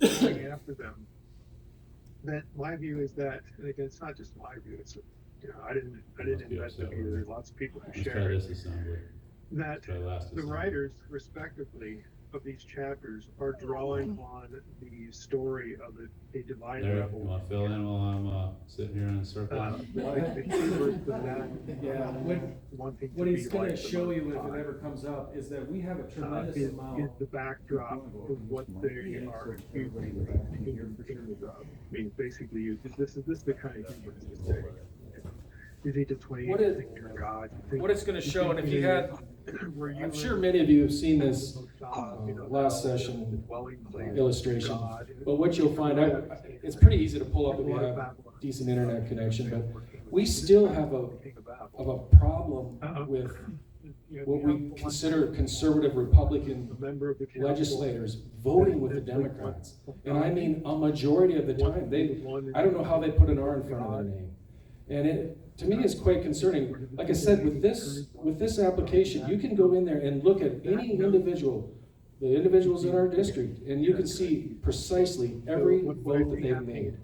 going after them. That my view is that, and again, it's not just my view. It's I didn't invent the view. There's lots of people who Let's try share this it. assembly. That Try last the assembly. writers, respectively, of these chapters are drawing on the story of a divine There, you rebel. wanna fill in while I'm, sitting here in circle? Like the Hebrews of that, Yeah, wanting to what he's be gonna like the show Most you if High. it ever comes up is that we have a tremendous Is amount. the backdrop of what they are accusing Hebrews of. I mean, basically, is this the kind of Hebrews to say? Ezekiel 28, What is- think you're God. You think- What it's gonna show, and if you had, where you I'm live, sure many of you have seen this you know, last the session dwelling place of illustration. God. But what you'll find out, it's pretty easy to pull up if you have decent internet connection, but we still have a problem with what we consider conservative Republican legislators voting with the Democrats. And I mean, a majority of the time, I don't know how they put an R in front of their name. And to me is quite concerning. Like I said, with this application, you can go in there and look at any individual, the individuals in our district, and you can see precisely every vote that they've made.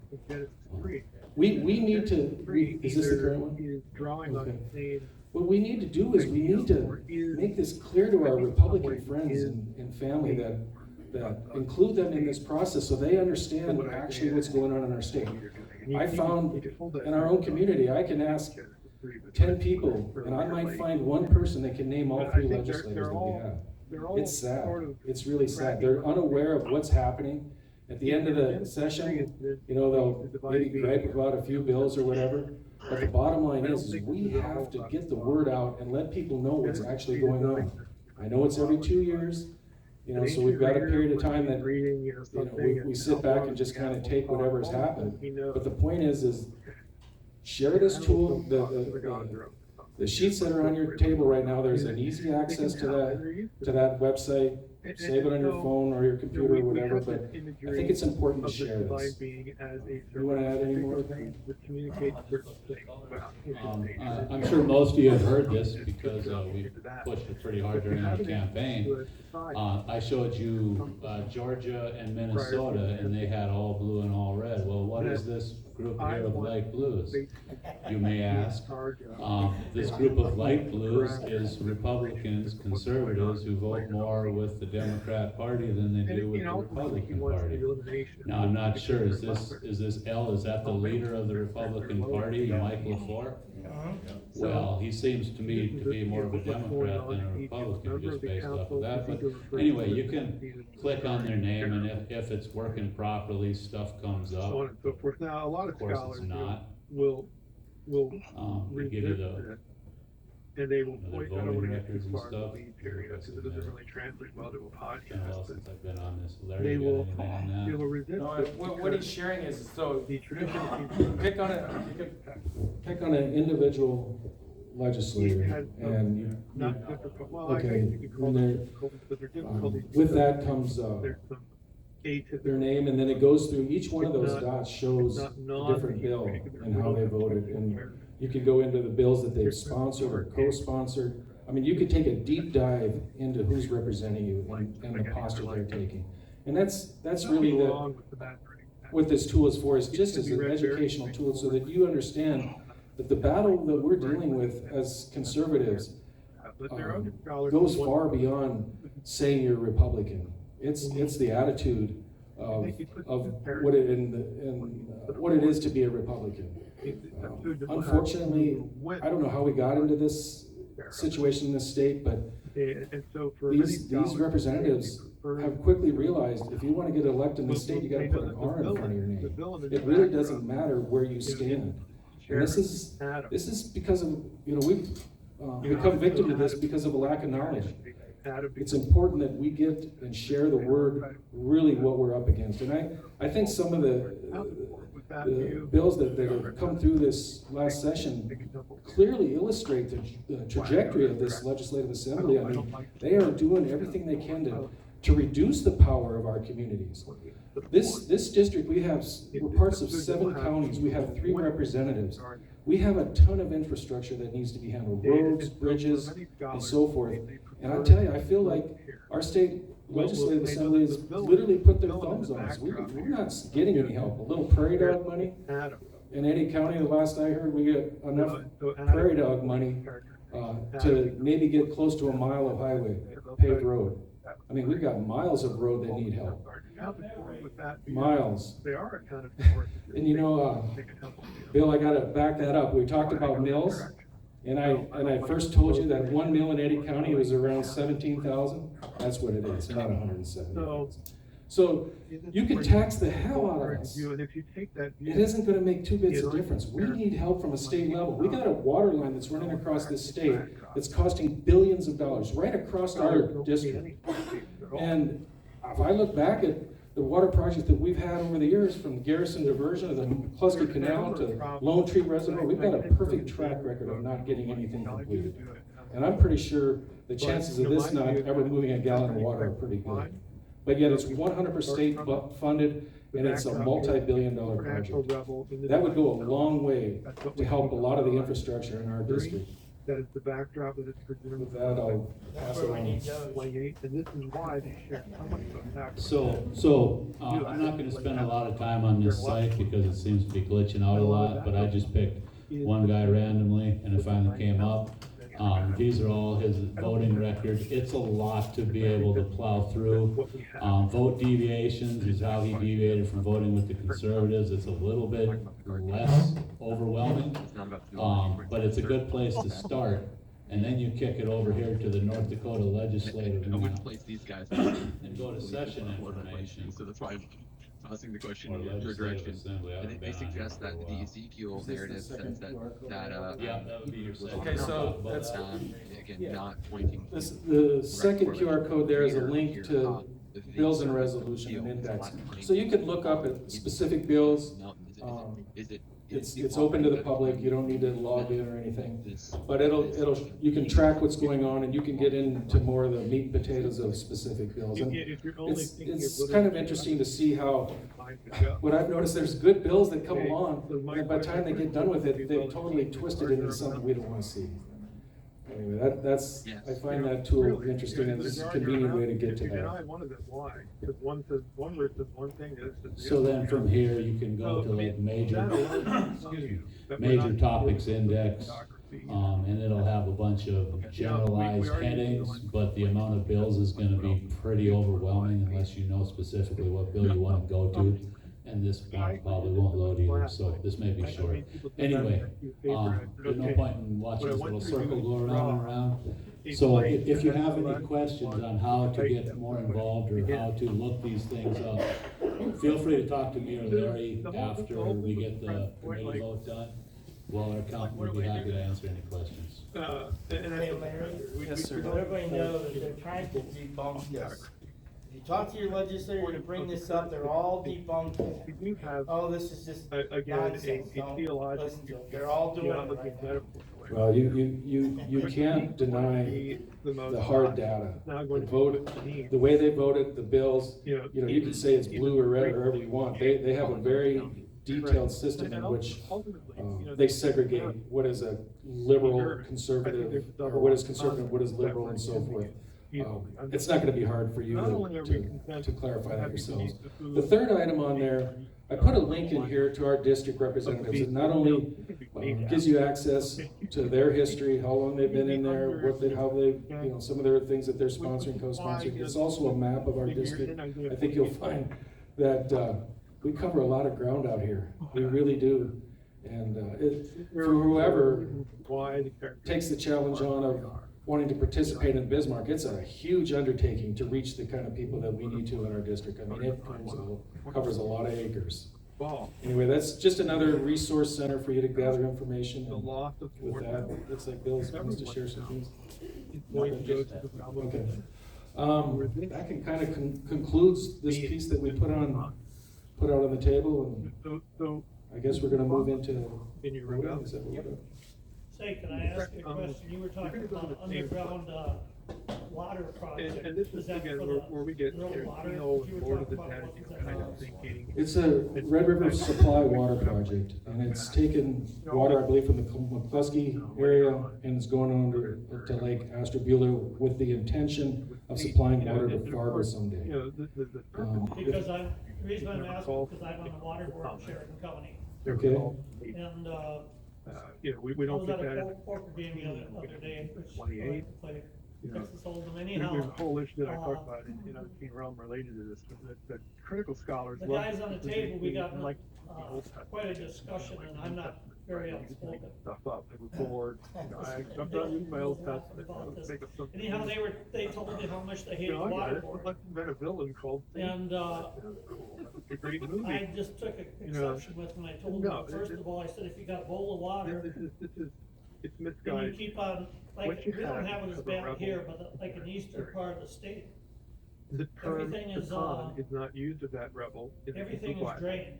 We need to, is this the current one? Okay. What we need to do is we need to make this clear to our Republican friends and family that include them in this process so they understand actually what's going on in our state. I found in our own community, I can ask 10 people, and I might find one person that can name all 3 legislators that we have. It's sad. It's really sad. They're unaware of what's happening. At the end of the session, you know, they'll maybe gripe about a few bills or whatever. But the bottom line is we have to get the word out and let people know what's actually going on. I know it's every 2 years, you know, so we've got a period of time that, you know, we sit back and just kind of take whatever has happened. But the point is share this tool. The sheets that are on your table right now, there's an easy access to that website. Save it on your phone or your computer or whatever, but I think it's important to share this. You want to add any more? I'm sure most of you have heard this because we pushed it pretty hard during our campaign. I showed you Georgia and Minnesota, and they had all blue and all red. Well, what is this group here of light blues, you may ask? This group of light blues is Republicans, conservatives who vote more with the Democrat Party than they do with the Republican Party. Now, I'm not sure, is this L, is that the leader of the Republican Party, Mike LaFleur? Well, he seems to me to be more of a Democrat than a Republican, just based off of that. But anyway, you can click on their name, and if it's working properly, stuff comes up. So on and so forth. Now, a lot of scholars will give you the and they will point, I don't want to get records too and far in the stuff. lead period because it doesn't really translate well to a podcast. Since I've been on this, Larry, They you got will, anything on they that? will resist No, it what he's sharing is, so the traditional pick on an individual legislator, and you, not difficult. Well, okay, I guess you could call them difficult, but they're difficulties. with that comes There's some atypical. their name, and then it goes through, each one of those dots shows a not different bill and how they voted, and you can go into the bills that they've sponsored or co-sponsored. I mean, you could take a deep dive into who's representing you and the posture they're taking. And that's really what this tool is for, is just as an educational tool so that you understand that the battle that we're dealing with as conservatives goes far beyond saying you're Republican. It's the attitude of what it is to be a Republican. Unfortunately, I don't know how we got into this situation in this state, but these representatives have quickly realized if you want to get elected in the state, you got to put an R in front of your name. It really doesn't matter where you stand. And this is because of, you know, we've become victim to this because of a lack of knowledge. It's important that we get and share the word, really what we're up against. And I think some of the bills that have come through this last session clearly illustrate the trajectory of this legislative assembly. I mean, they are doing everything they can to reduce the power of our communities. This district, we're parts of 7 counties, we have 3 representatives. We have a ton of infrastructure that needs to be handled, roads, bridges, and so forth. And I tell you, I feel like our state legislative assembly has literally put their thumbs on us. We're not getting any help. A little prairie dog money. In Eddy County, the last I heard, we get enough prairie dog money to maybe get close to a mile of highway, paved road. I mean, we've got miles of road that need help. Miles. And you know, Bill, I gotta back that up. We talked about mills, and I first told you that one mill in Eddy County was around 17,000. That's what it is, not 170,000. So you can tax the hell out of us. It isn't going to make 2 bits of difference. We need help from a state level. We got a water line that's running across this state that's costing billions of dollars right across our district. And if I look back at the water project that we've had over the years, from Garrison Diversion to the McCluskey Canal to Lone Tree Reservoir, we've got a perfect track record of not getting anything completed. And I'm pretty sure the chances of this not ever moving a gallon of water are pretty good. but yet it's 100% state funded, and it's a multi-billion-dollar project. That would go a long way to help a lot of the infrastructure in our district. That is the backdrop of this presumed. With that, I'll pass it on. And this is why they share so much of that. I'm not gonna spend a lot of time on this site because it seems to be glitching out a lot, but I just picked one guy randomly and it finally came up. These are all his voting records. It's a lot to be able to plow through. Vote deviations is how he deviated from voting with the conservatives. It's a little bit less overwhelming, but it's a good place to start. And then you kick it over here to the North Dakota legislative I wouldn't place these guys and go to session information. So that's why I'm tossing the question Or in your legislative direction. assembly. I And haven't they been on suggest here that for a the while. Ezekiel narrative says that Yeah, that would be your second. Okay, so that's, again, not pointing. the second QR code there is a link to bills and resolution and index. So you could look up at specific bills. It's open to the public, you don't need to log in or anything. But you can track what's going on and you can get into more of the meat and potatoes of specific bills. And it's kind of interesting to see how, what I've noticed, there's good bills that come along, and by the time they get done with it, they've totally twisted into something we don't want to see. Anyway, I find that tool interesting, and it's a convenient way to get to And I that. wondered why, because one says, one word says one thing, and it says the So other. then from here, you can go to like major topics index, and it'll have a bunch of generalized headings, but the amount of bills is gonna be pretty overwhelming unless you know specifically what bill you wanna go to. And this one probably won't load either, so this may be short. Anyway, there's no point in watching this little circle go around and around. So if you have any questions on how to get more involved or how to look these things up, feel free to talk to me or Larry after we get the committee vote done. Well, our accountant will be happy to answer any questions. Hey, Larry. Yes, sir. Let everybody know that they're trying to debunk this. If you talk to your legislator to bring this up, they're all debunking it. Oh, this is just nonsense. Don't listen to it. They're all doing it right now. Well, you can't deny the hard data. The way they voted, the bills, you can say it's blue or red or whatever you want. They have a very detailed system in which they segregate what is a liberal conservative, or what is conservative, what is liberal, and so forth. It's not going to be hard for you to clarify that yourselves. The third item on there, I put a link in here to our district representatives. It not only gives you access to their history, how long they've been in there, how they, some of their things that they're sponsoring, co-sponsoring. It's also a map of our district. I think you'll find that we cover a lot of ground out here. We really do. And for whoever takes the challenge on of wanting to participate in Bismarck, it's a huge undertaking to reach the kind of people that we need to in our district. I mean, it covers a lot of acres. Anyway, that's just another resource center for you to gather information. And with that, looks like Bill wants to share some things. Okay. That can kind of concludes this piece that we put out on the table, and I guess we're going to move into voting. Is that what we're doing? Say, can I ask you a question? You were talking about underground water project. And this is again where we get more to the kind of thinking. It's a Red River Supply Water Project, and it's taken water, I believe, from the McCluskey area, and it's going on to Lake Astrobueller with the intention of supplying water to Fargo someday. Because the reason I'm asking, because I'm on the water board of Sheridan County. Okay. And we don't get that. I was at a poker game the other day, which I like to play Texas Hold'em There's anyhow. a whole issue that I talked about in our team realm related to this, that critical scholars. The guys on the table, we got quite a discussion, and I'm not very outspoken. Stuff up, they were bored. I jumped on these mails, Anyhow, they told me how much they hated water board. Let's invent a villain called. And a great movie. I just took exception with them. I told them, first of all, I said, if you got a bowl of water, it's then misguided. you keep on, like, we don't have it as bad here, but like in the eastern part of the state, The term everything is pecan is not used of that rebel. everything is drained.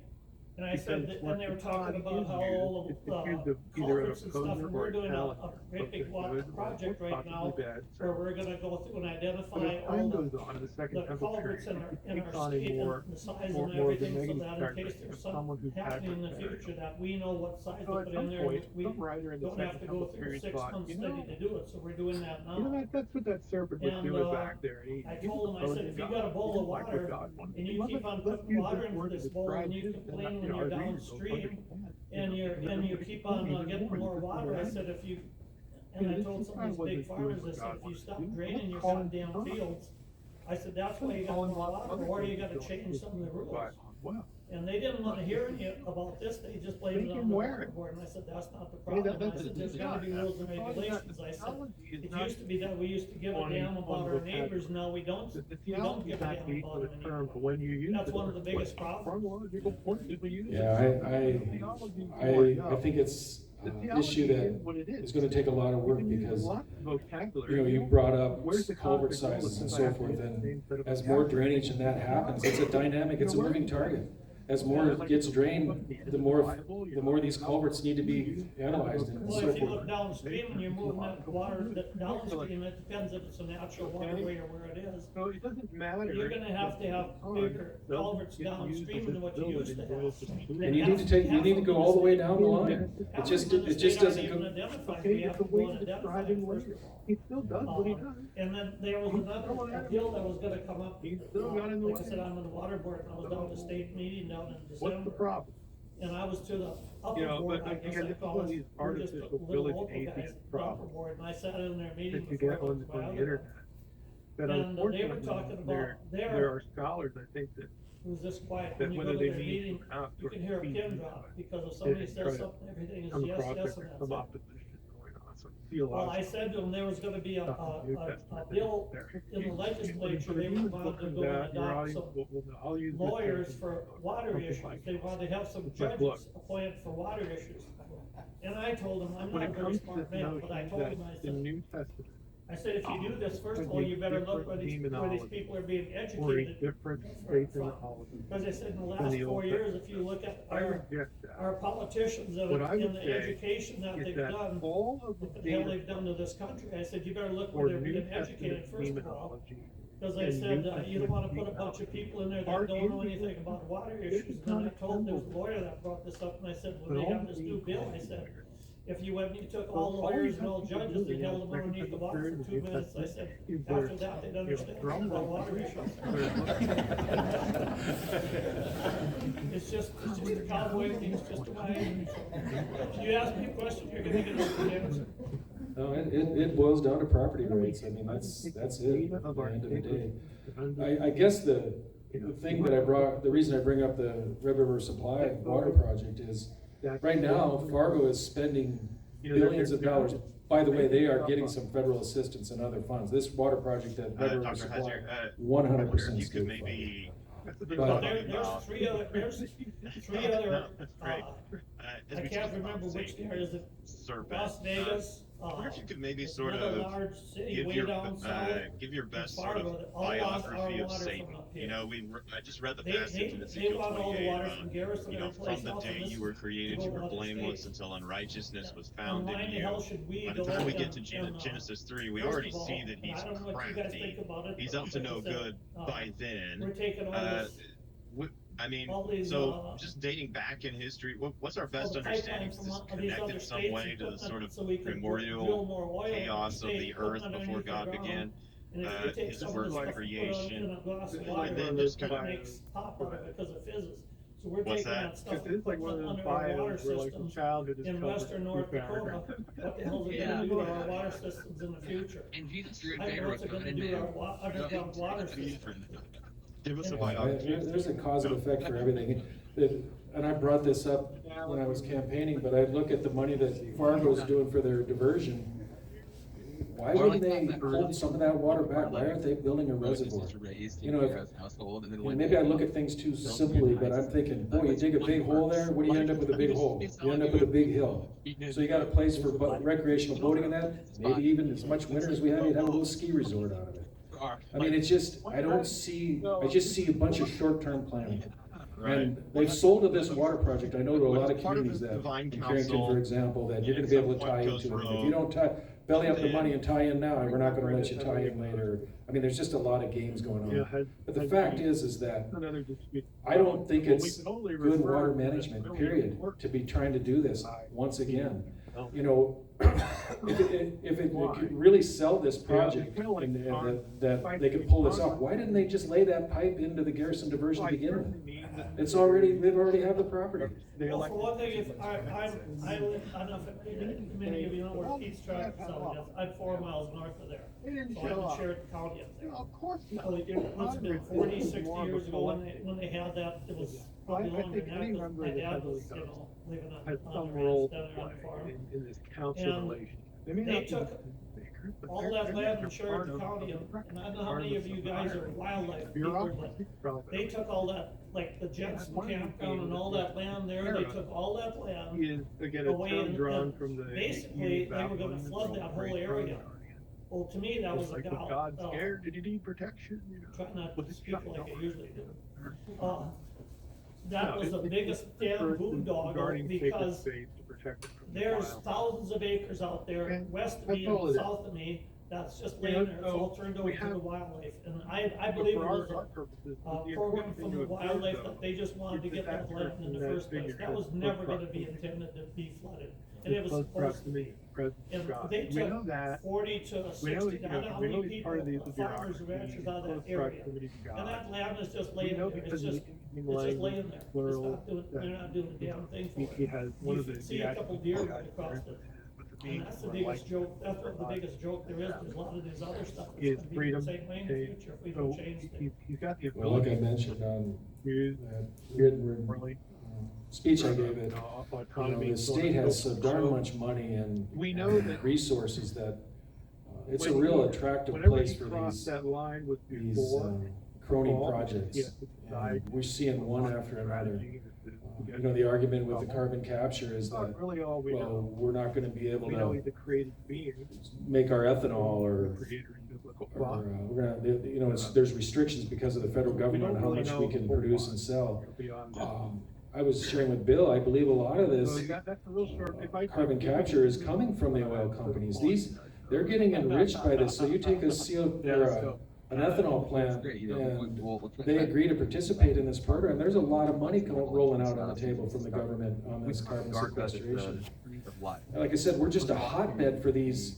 And I said, and they were talking about how all the culverts and stuff, and we're doing a great big water project right now, where we're gonna go through and identify all the culverts in our state and the size and everything, so that in case there's something happening in the future, that we know what size to put in there, and we don't have to go through a 6-month study to do it, so we're doing that now. That's what that serpent was doing back there. I told him, I said, if you got a bowl of water, and you keep on putting water into this bowl, and you complain when you're downstream, and you keep on getting more water, I said, and I told some of these big farmers, I said, if you stop draining your goddamn fields, I said, that's why you got more water, or you gotta change some of the rules. And they didn't want to hear any about this, they just blamed it on the water board, and I said, that's not the problem. I said, there's gotta be rules and regulations. I said, it used to be that we used to give a damn about our neighbors, now we don't give a damn about them anymore. That's one of the biggest problems. Yeah, I think it's an issue that is gonna take a lot of work, because, you know, you brought up culvert sizes and so forth, and as more drainage and that happens, it's a dynamic, it's a moving target. As more gets drained, the more these culverts need to be analyzed and Well, so if you forth. look downstream and you're moving that water downstream, it depends if it's a natural waterway or where it is. No, it doesn't matter. You're gonna have to have bigger culverts downstream than what you used to have. And you need to go all the way down the line. It just doesn't go. We have to go and identify it first of all. He still does what he does. And then there was another deal that was gonna come up. Like I said, I'm on the water board, and I was down at the state meeting down in December. What's the problem? And I was to the upper board, I guess I call it, we're just a little local guys, the upper board, and I sat in their meeting That you before I get went to my on the other internet. But And they were unfortunately, talking about there are scholars, I think, that it was this quiet, that when you go whether to they their mean meeting, or not, you can hear a pin drop, because if somebody says something, everything is yes, yes, and that's some it. opposition going on. So Well, I said to them, there was gonna be a bill in the legislature, they wanted to go and adopt some lawyers for water issues, they wanted to have some judges appointed for water issues. And I told them, I'm when not a it very comes to smart this man, but I notion told that them, I the said, New Testament if you do this, first of all, you better look where these people are being or a educated. different faith in the holiday. Because I said in the than last the Old 4 years, if you look at I reject that. our politicians that What I in would the say education that is they've that done, all of the what the hell data they've done to this country, I said, you better look or where they're New being Testament educated first of all. demonology. Because I and said, New you don't wanna Testament put a bunch of people in there Our that don't know English anything about water issues, and then I told, there was a lawyer that brought this up, and I said, when they have this new bill, I said, if you went, you took all lawyers and all judges and held them underneath the water for 2 minutes, I said, after that, they'd understand about water issues. It's just a cowboy thing, it's just a way. If you ask me a question, you're gonna get an answer. No, it boils down to property rights. I mean, that's it at the end of the day. I guess the thing that the reason I bring up the Red River Supply water project is, right now, Fargo is spending billions of dollars. By the way, they are getting some federal assistance and other funds. This water project that Red River Supply, 100% You could state maybe. Well, there's three other, I can't remember which there is, Las Vegas. I wonder if you could maybe there's sort another of large city give way your down south, give your best sort Fargo, of that all lost our biography of water Satan. from up here. You know, I just read the They passage in they Ezekiel want all the 28. water from Garrison You know, every place from the else, and day this you were is created, to you go were out of blameless state. until unrighteousness Yeah. was And found why in the you. hell should we By the go time we get and- to and, Genesis 3, we first already of all, see that and he's I don't know what you guys crafty. think about it, He's but up to like I no said, good by then. we're taking all this, I mean, all these, so just dating back in history, what's our best all the understanding? pipelines Is this from these connected other in some states way and to the putting sort it of so we can drill primordial more oil in chaos of state, the putting earth it before underneath the God ground. began? And if you take His some of work the of stuff and put it creation, in a glass of water, and then just it kind of makes pop out of it because of physics. So we're What's taking that? that stuff It's like one of those under our water bios where like the systems childhood is in covered western North with powder. Dakota. What the hell is it gonna do to our water systems in the future? And Jesus, you're in I don't know favor what's of it gonna God, do to our man. underground water system. Give us a Yeah, biography. there's a cause and effect for everything. And I brought this up when I was campaigning, but I look at the money that Fargo's doing for their diversion. Why wouldn't they hold some of that water back? Why aren't they building a reservoir? You know, maybe I look at things too simply, but I'm thinking, boy, you dig a big hole there, what do you end up with a big hole? You end up with a big hill. So you got a place for recreational boating in that, maybe even as much winter as we have, you'd have a little ski resort out of it. I mean, it's just, I just see a bunch of short-term planning. And they've sold to this water project, I know to a lot of communities that, in Carrington, for example, that you're gonna be able to tie into it. If you don't belly up the money and tie in now, we're not gonna let you tie in later. I mean, there's just a lot of games going on. But the fact is that I don't think it's good water management, period, to be trying to do this once again. You know, if it could really sell this project and that they could pull this off, why didn't they just lay that pipe into the Garrison diversion to begin with? It's already, they've already have the property. Well, for one thing, if I live, I don't know if many of you know where Pete's Track Cell is. I'm 4 miles north of there. So I'm in Sheridan County up there. Of course not. So it must have been 40, 60 years ago when they had that, it was probably longer than that, because my dad was, you know, living on the ranch down there on the farm. In this council relation. And they took all that land in Sheridan County, and I don't know how many of you guys are wildlife people, but they took all that, like the Jensen campground and all that land there, they took all that land away, and basically, they were gonna flood that whole area. Well, to me, that was a doubt. God scared, did he need protection? Try not to speak like I usually do. That was the biggest damn boondoggle, because there's thousands of acres out there, west of me and south of me, that's just laying there, it's all turned over to the wildlife. And I believe it was a program from the wildlife that they just wanted to get that land in the first place. That was never gonna be intended to be flooded. And it was supposed to be. And they took 40 to 60, I don't know how many people, farmers and ranchers out of that area. And that land is just laying there, it's just laying there. They're not doing a damn thing for it. You can see a couple deer right across it. And that's the biggest joke, that's what the biggest joke there is. There's a lot of this other stuff that's gonna be the same way in the future if we don't change things. Well, like I mentioned on that written speech I gave it, the state has so darn much money and resources that it's a real attractive place for these crony projects. And we're seeing one after another. You know, the argument with the carbon capture is that, well, we're not going to be able to make our ethanol, or we're going to, you know, there's restrictions because of the federal government on how much we can produce and sell. I was sharing with Bill, I believe a lot of this carbon capture is coming from the oil companies. They're getting enriched by this. So you take an ethanol plant, and they agree to participate in this program. There's a lot of money rolling out on the table from the government on this carbon sequestration. Like I said, we're just a hotbed for these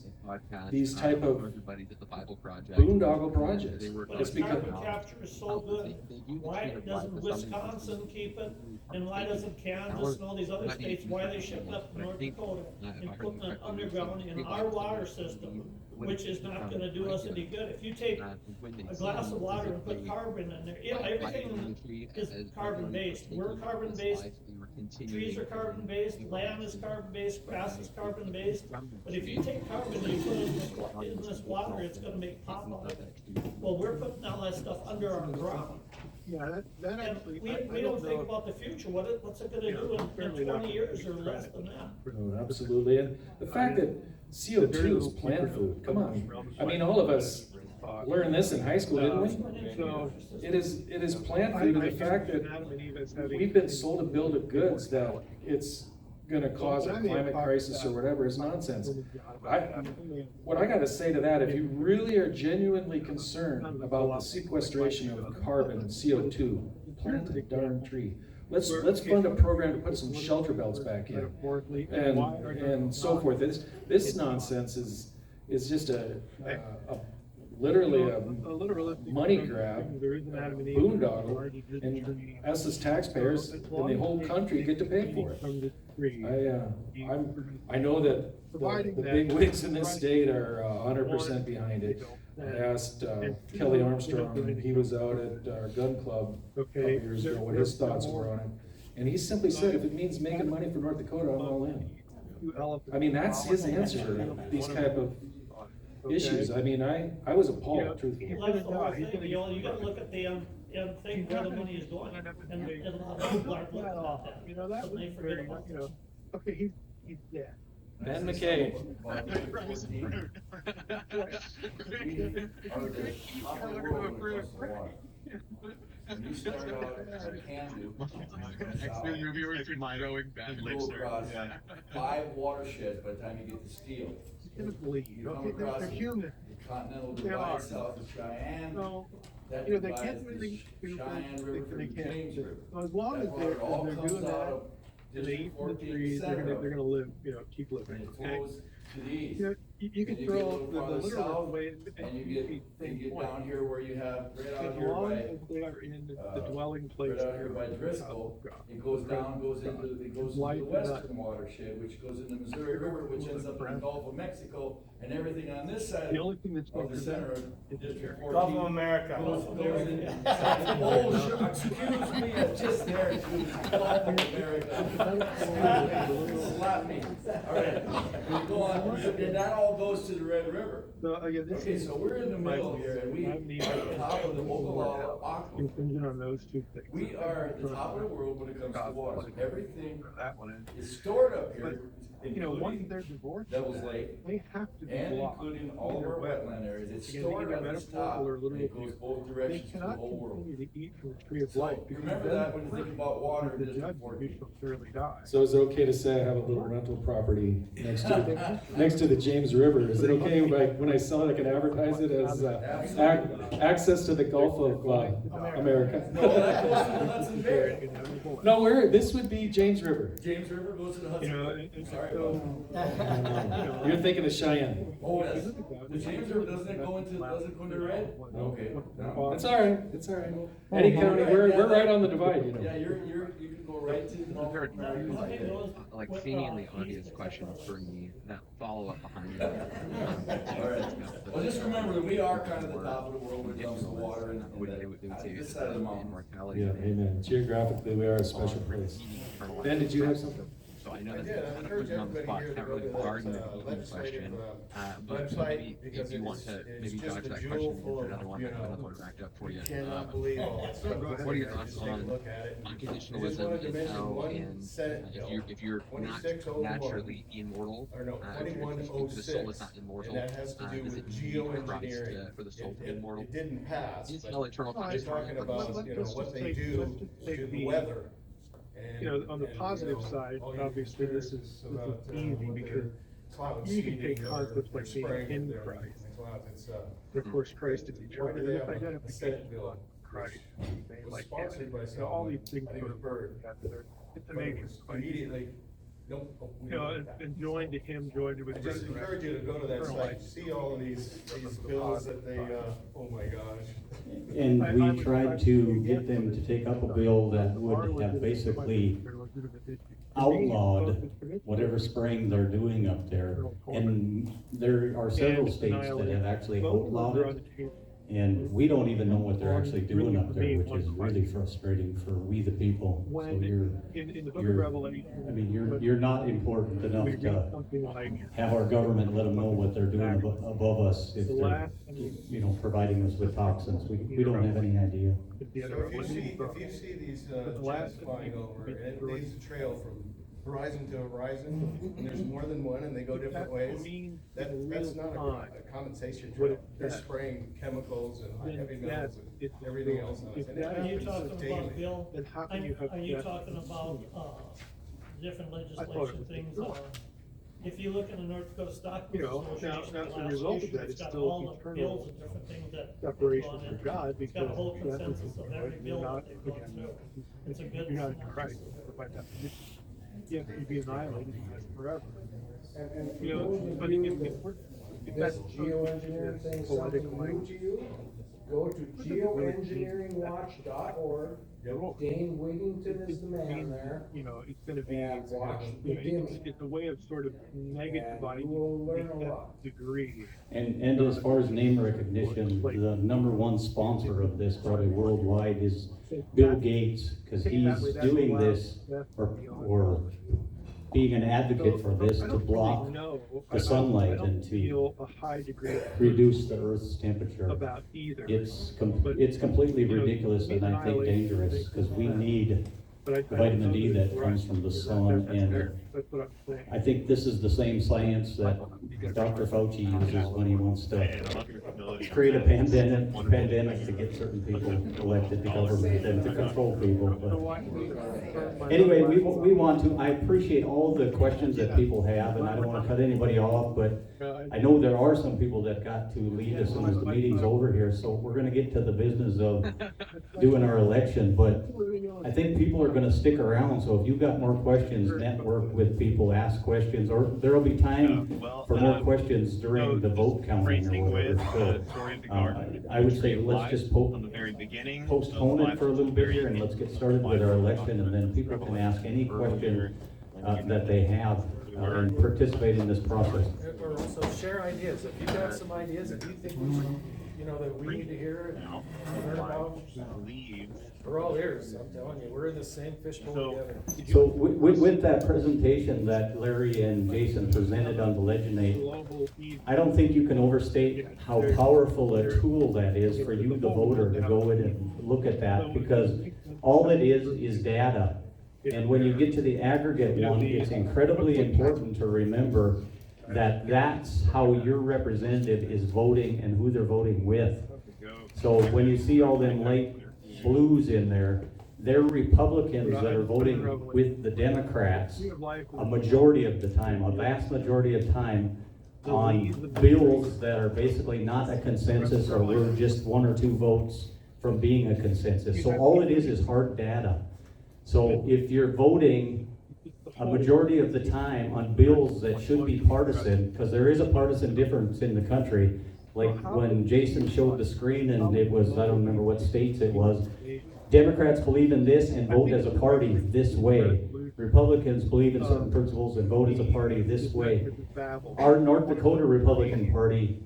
type of boondoggle projects. But if carbon capture is so good, why doesn't Wisconsin keep it? And why doesn't Kansas and all these other states, why are they shipping up to North Dakota and putting it underground in our water system, which is not gonna do us any good? If you take a glass of water and put carbon in there, everything is carbon based. We're carbon based, trees are carbon based, land is carbon based, grass is carbon based. But if you take carbon and you put it in this water, it's gonna make pop out of it. Well, we're putting all that stuff under our ground. Yeah, that actually. We don't think about the future, what's it gonna do in 20 years or less than that? Oh, absolutely, and the fact that CO2 is plant food, come on. I mean, all of us learned this in high school, didn't we? So it is plant food, and the fact that we've been sold a bill of goods that it's gonna cause a climate crisis or whatever is nonsense. What I gotta say to that, if you really are genuinely concerned about the sequestration of carbon and CO2, plant a darn tree. Let's fund a program to put some shelter belts back in, and so forth. This nonsense is just literally a money grab, boondoggle, and us as taxpayers in the whole country get to pay for it. I know that the big wigs in this state are 100% behind it. I asked Kelly Armstrong, he was out at our gun club a couple years ago, what his thoughts were on it. And he simply said, if it means making money for North Dakota, I'm all in. I mean, that's his answer to these type of issues. I mean, I was appalled, truthfully. Well, that's the whole thing, you gotta look at the thing where the money is going, and a lot of people aren't looking at that. You know, that So they forget about this. okay, he's dead. Ben McKay. when you start out at Camden, Actually, we were throwing bad you licks go there. across Yeah. 5 watersheds by the time you get to Steele. You come across They're human. the Continental They Divide are. south of Cheyenne. So, That you know, they divides can't do the anything stupid. Cheyenne River from They the can't. James River. So as long That as water all they're comes doing out that, of and they District eat from the 14 trees, they're center gonna live, keep and living. it Okay? flows to the east. You know, you can And throw get a little the farther literal south, way and you get down here where you have right out As here long by as they are in the dwelling right place. out here by Driscoll, it goes into Life the is western watershed, which goes into the Missouri River, which ends up in the Gulf of Mexico, and everything on this side The only thing that's of the going center to of District 14. Gulf of America. Goes in. Oh, sure, excuse me, I'm just there, dude. Gulf of America. Slap me. All right, we go on, and that all goes to the Red River. Okay, so we're in the middle here, and we are at the top of the Ogallala Aquifer. contingent on those two things. We are at the top of the world when it comes to water. Everything is stored up here, once they're divorced, Devil's Lake, they have to be and blocked. including all of our wetland areas. It's Again, stored either at this top, metaphorical or and literal it goes view. both They directions to the cannot whole world. continue to eat from the tree of life. So because remember then that when you think about water in the District judge 14. shall surely die. So is it okay to say I have a little rental property next to the James River? Is it okay when I sell it, I can advertise it as access to the Gulf of America? No, that goes to the Hudson Bay. No, this would be James River. James River goes to the Hudson Bay. Sorry. You're thinking of Cheyenne. Oh, yes. The James River, doesn't it go into red? Okay. It's all right. It's all right. Eddie County, we're right on the divide, Yeah, you can go right to the. Like seemingly obvious questions for me that follow up behind you. All right. Well, just remember that we are kind of the top of the world when it comes to water and this side of the mountain. Yeah, amen. Geographically, we are a special place. Ben, did you have something? So I know that's kind of putting you on the spot, it's not really regarding the question, but maybe if you want to maybe dodge that question and answer another one racked up for you. What are your thoughts on unconditionalism and how, if you're not naturally immortal, if the soul is not immortal, does it need Christ for the soul to be immortal? It didn't pass. Is hell eternal They're talking about what they do to the weather. On the positive side, obviously this is easy because you can take concepts like being in Christ. Of course, Christ is eternal. And this identification of Christ, like all these things sort of together. It's amazing. Immediately. And joined to Him, joined with. I just encourage you to go to that site, see all of these bills that they, oh my gosh. And we tried to get them to take up a bill that would have basically outlawed whatever spraying they're doing up there. And there are several states that have actually outlawed it. And we don't even know what they're actually doing up there, which is really frustrating for we the people. So you're not important enough to have our government let them know what they're doing above us if they're, providing us with toxins. We don't have any idea. So if you see these jets flying over, and it leaves a trail from horizon to horizon, and there's more than one, and they go different ways, that's not a condensation trail. They're spraying chemicals and heavy metals and everything else on it. Are you talking about, Bill, are you talking about, different legislation things, if you look in the North Dakota Stock Association, now the result of that is it's got still all the bills and different things that. separation from God, It's because got a whole consensus of every bill that they've gone through. It's a good. you're not in Christ, by definition. You have to be annihilated forever. But if that's geoengineering thing something new to you, go to geoengineeringwatch.org. Dane Wigington is the man there. It's going to be. It's a way of sort of negativizing the degree. And as far as name recognition, the number one sponsor of this probably worldwide is Bill Gates, because he's doing this or being an advocate for this to block the sunlight and to reduce the Earth's temperature. It's completely ridiculous and I think dangerous, because we need the vitamin D that comes from the sun, and That's what I'm saying. I think this is the same science that Dr. Fauci uses when he wants to create a pandemic to get certain people elected to government and to control people. But anyway, we want to, I appreciate all the questions that people have, and I don't want to cut anybody off, but I know there are some people that got to leave as soon as the meeting's over here, so we're going to get to the business of doing our election. But I think people are going to stick around, so if you've got more questions, network with people, ask questions, or there'll be time for more questions during the vote counting or whatever. So I would say let's just postpone it for a little bit here, and let's get started with our election, and then people can ask any question that they have and participate in this process. Or also share ideas. If you've got some ideas that you think we should, that we need to hear and learn about, we're all ears. I'm telling you, we're in the same fishbowl together. So with that presentation that Larry and Jason presented on the Legendate, I don't think you can overstate how powerful a tool that is for you, the voter, to go in and look at that, because all it is data. And when you get to the aggregate one, it's incredibly important to remember that that's how your representative is voting and who they're voting with. So when you see all them light blues in there, they're Republicans that are voting with the Democrats a majority of the time, a vast majority of time, on bills that are basically not a consensus, or we're just 1 or 2 votes from being a consensus. So all it is hard data. So if you're voting a majority of the time on bills that should be partisan, because there is a partisan difference in the country, like when Jason showed the screen and it was, I don't remember what states it was, Democrats believe in this and vote as a party this way. Republicans believe in certain principles and vote as a party this way. Our North Dakota Republican Party,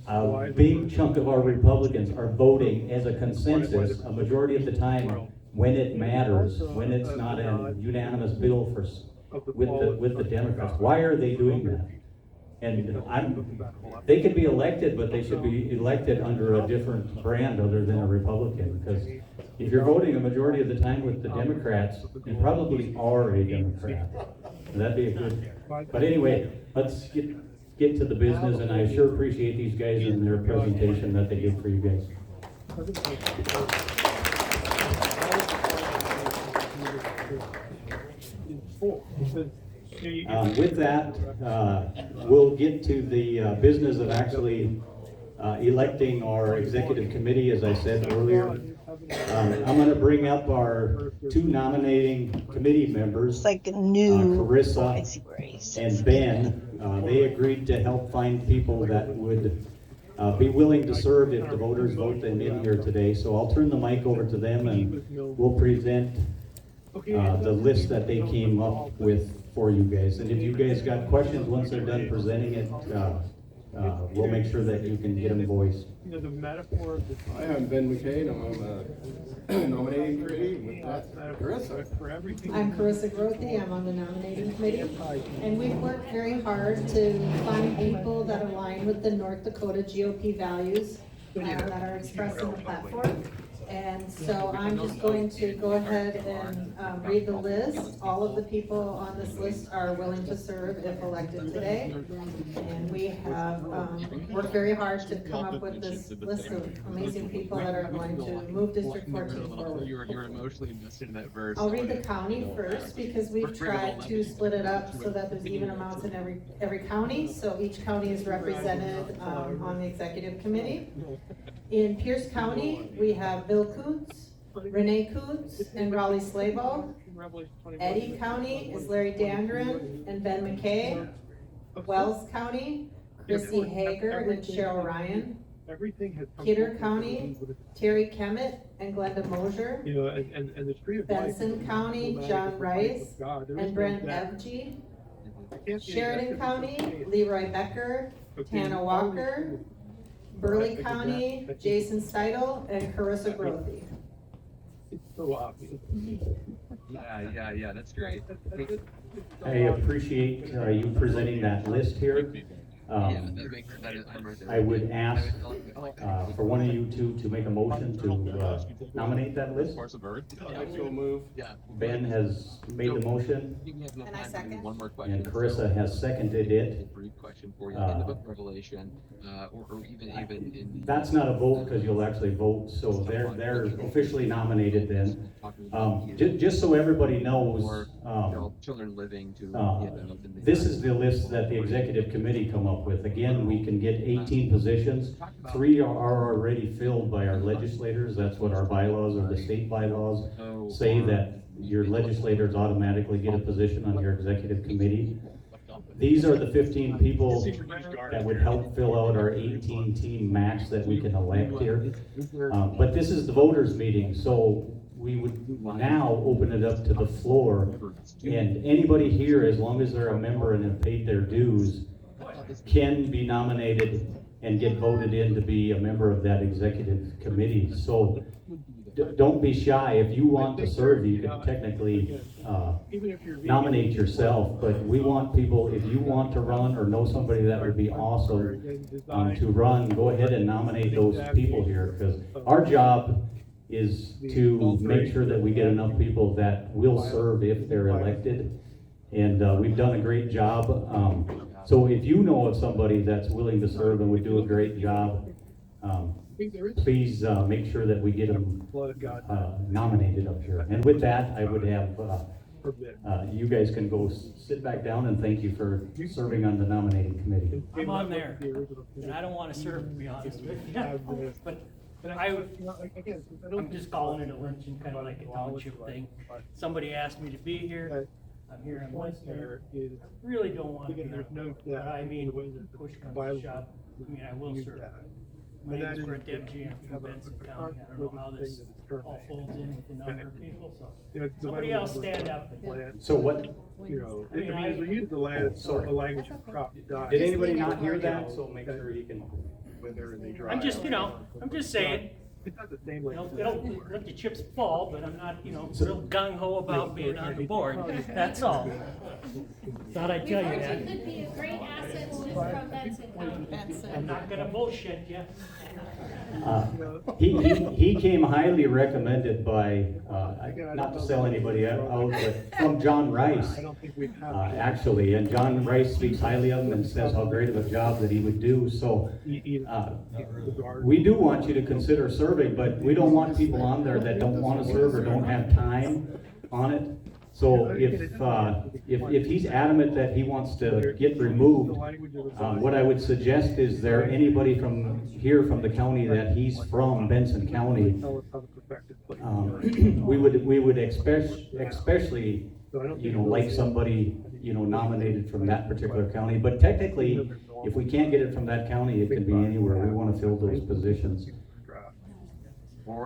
a big chunk of our Republicans are voting as a consensus a majority of the time when it matters, when it's not a unanimous bill with the Democrats. Why are they doing that? And they could be elected, but they should be elected under a different brand other than a Republican, because if you're voting a majority of the time with the Democrats, you probably are a Democrat. And that'd be a good, but anyway, let's get to the business, and I sure appreciate these guys and their presentation that they did for you guys. With that, we'll get to the business of actually electing our executive committee, as I said earlier. I'm going to bring up our 2 nominating committee members, Like a new Carissa and Ben. They agreed to help find people that would be willing to serve if the voters vote them in here today. So I'll turn the mic over to them, and we'll present the list that they came up with for you guys. And if you guys got questions once they're done presenting it, we'll make sure that you can get them voiced. The metaphor of the Hi, I'm Ben McCain. I'm on the nominating committee with Carissa. for everything. I'm Carissa Grothy. I'm on the nominating committee, and we've worked very hard to find people that align with the North Dakota GOP values that are expressed in the platform. And so I'm just going to go ahead and read the list. All of the people on this list are willing to serve if elected today. And we have worked very hard to come up with this list of amazing people that are going to move District 14 forward. You're emotionally invested in that verse. I'll read the county first, because we've tried to split it up so that there's even amounts in every county. So each county is represented on the executive committee. In Pierce County, we have Bill Coots, Renee Coots, and Raleigh Slayball. Eddy County is Larry Dandrin and Ben McKay. Wells County, Chrissy Hager and Cheryl Ryan. Kidder County, Terry Kemet and Glenda Mosier. And the tree of life. Benson County, John Rice and Brent Evgy. Sheridan County, Leroy Becker, Tana Walker. Burley County, Jason Steidel and Carissa Grothy. It's so obvious. Yeah, that's great. I appreciate you presenting that list here. I would ask for one of you two to make a motion to nominate that list. I so move. Ben has made the motion, And I second. and Carissa has seconded it. That's not a vote because you'll actually vote, so they're officially nominated then. Just so everybody knows, children living to this is the list that the executive committee come up with. Again, we can get 18 positions. 3 are already filled by our legislators. That's what our bylaws or the state bylaws say, that your legislators automatically get a position on your executive committee. These are the 15 people that would help fill out our 18 team max that we can elect here. But this is the voters meeting, so we would now open it up to the floor, and anybody here, as long as they're a member and have paid their dues, can be nominated and get voted in to be a member of that executive committee. So don't be shy. If you want to serve, you can technically nominate yourself, but we want people, if you want to run or know somebody that would be awesome to run, go ahead and nominate those people here, because our job is to make sure that we get enough people that will serve if they're elected, and we've done a great job. So if you know of somebody that's willing to serve and would do a great job, please make sure that we get them nominated up here. And with that, I would have you guys can go sit back down, and thank you for serving on the nominating committee. I'm on there, and I don't want to serve, to be honest with you. But I'm just calling it a luncheon, kind of like a township thing. Somebody asked me to be here. I'm here on Wednesday. I really don't want to be here, but I mean, push comes to shove. I mean, I will serve. My name is Brent Debji, I'm from Benson County. I don't know how this all folds in with the number of people, so somebody else stand up. So what? I mean, we use the language of crop die. Did anybody not hear that? So make sure you can. I'm just, I'm just saying. It's not the same like. It'll let the chips fall, but I'm not, real gung-ho about being on the board. That's all. Thought I'd tell you that. You could be a great asset to from Benson County. I'm not gonna bullshit you. He came highly recommended by, not to sell anybody out, but from John Rice, actually, and John Rice speaks highly of him and says how great of a job that he would do. So we do want you to consider serving, but we don't want people on there that don't want to serve or don't have time on it. So if he's adamant that he wants to get removed, what I would suggest is there anybody from here from the county that he's from, Benson County, we would especially like somebody nominated from that particular county. But technically, if we can't get it from that county, it can be anywhere. We want to fill those positions.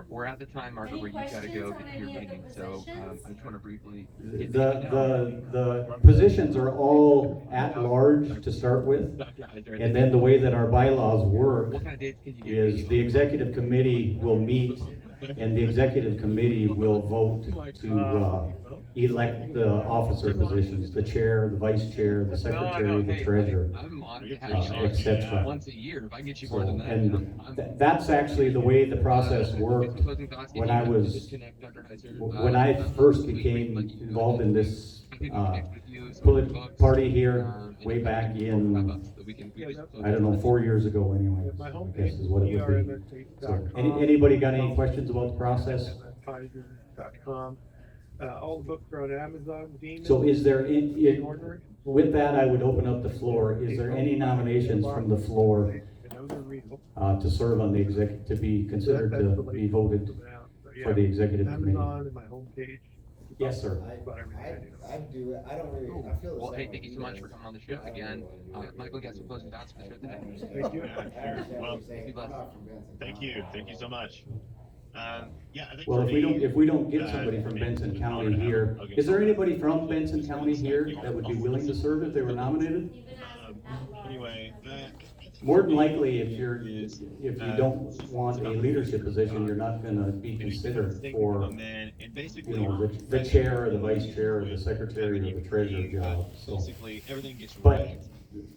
We're at the time marker where you gotta go get to your meeting, so I just want to briefly. The positions are all at large to start with, and then the way that our bylaws work is the executive committee will meet, and the executive committee will vote to elect the officer positions, the chair, the vice chair, the secretary, the treasurer, etc. Once a year, if I get you more than that. And that's actually the way the process worked when I first became involved in this political party here way back in, I don't know, 4 years ago anyway, I guess is what it would be. So anybody got any questions about the process? All the books are on Amazon. So is there, with that, I would open up the floor. Is there any nominations from the floor to serve on the executive, to be considered to be voted for the executive committee? Yes, sir. I do it. I don't really, I feel the Well, hey, same. thank you so much for coming on the show again. Michael, got some closing thoughts for the show today. Thank you. Well, thank you so much. Yeah, I think Well, if we don't get somebody from Benson County here, is there anybody from Benson County here that would be willing to serve if they were nominated? Anyway, More than likely, if you don't want a leadership position, you're not gonna be considered for, the chair or the vice chair or the secretary or the treasurer job, so. basically everything gets But ranked.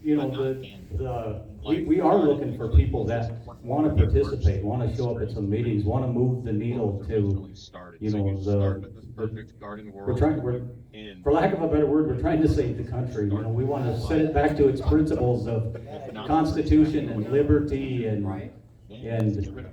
you know, we are looking for people that want to participate, want to show up at some meetings, want to move the needle to, you know, for lack of a better word, we're trying to save the country. You know, we want to set it back to its principles of Constitution and liberty, and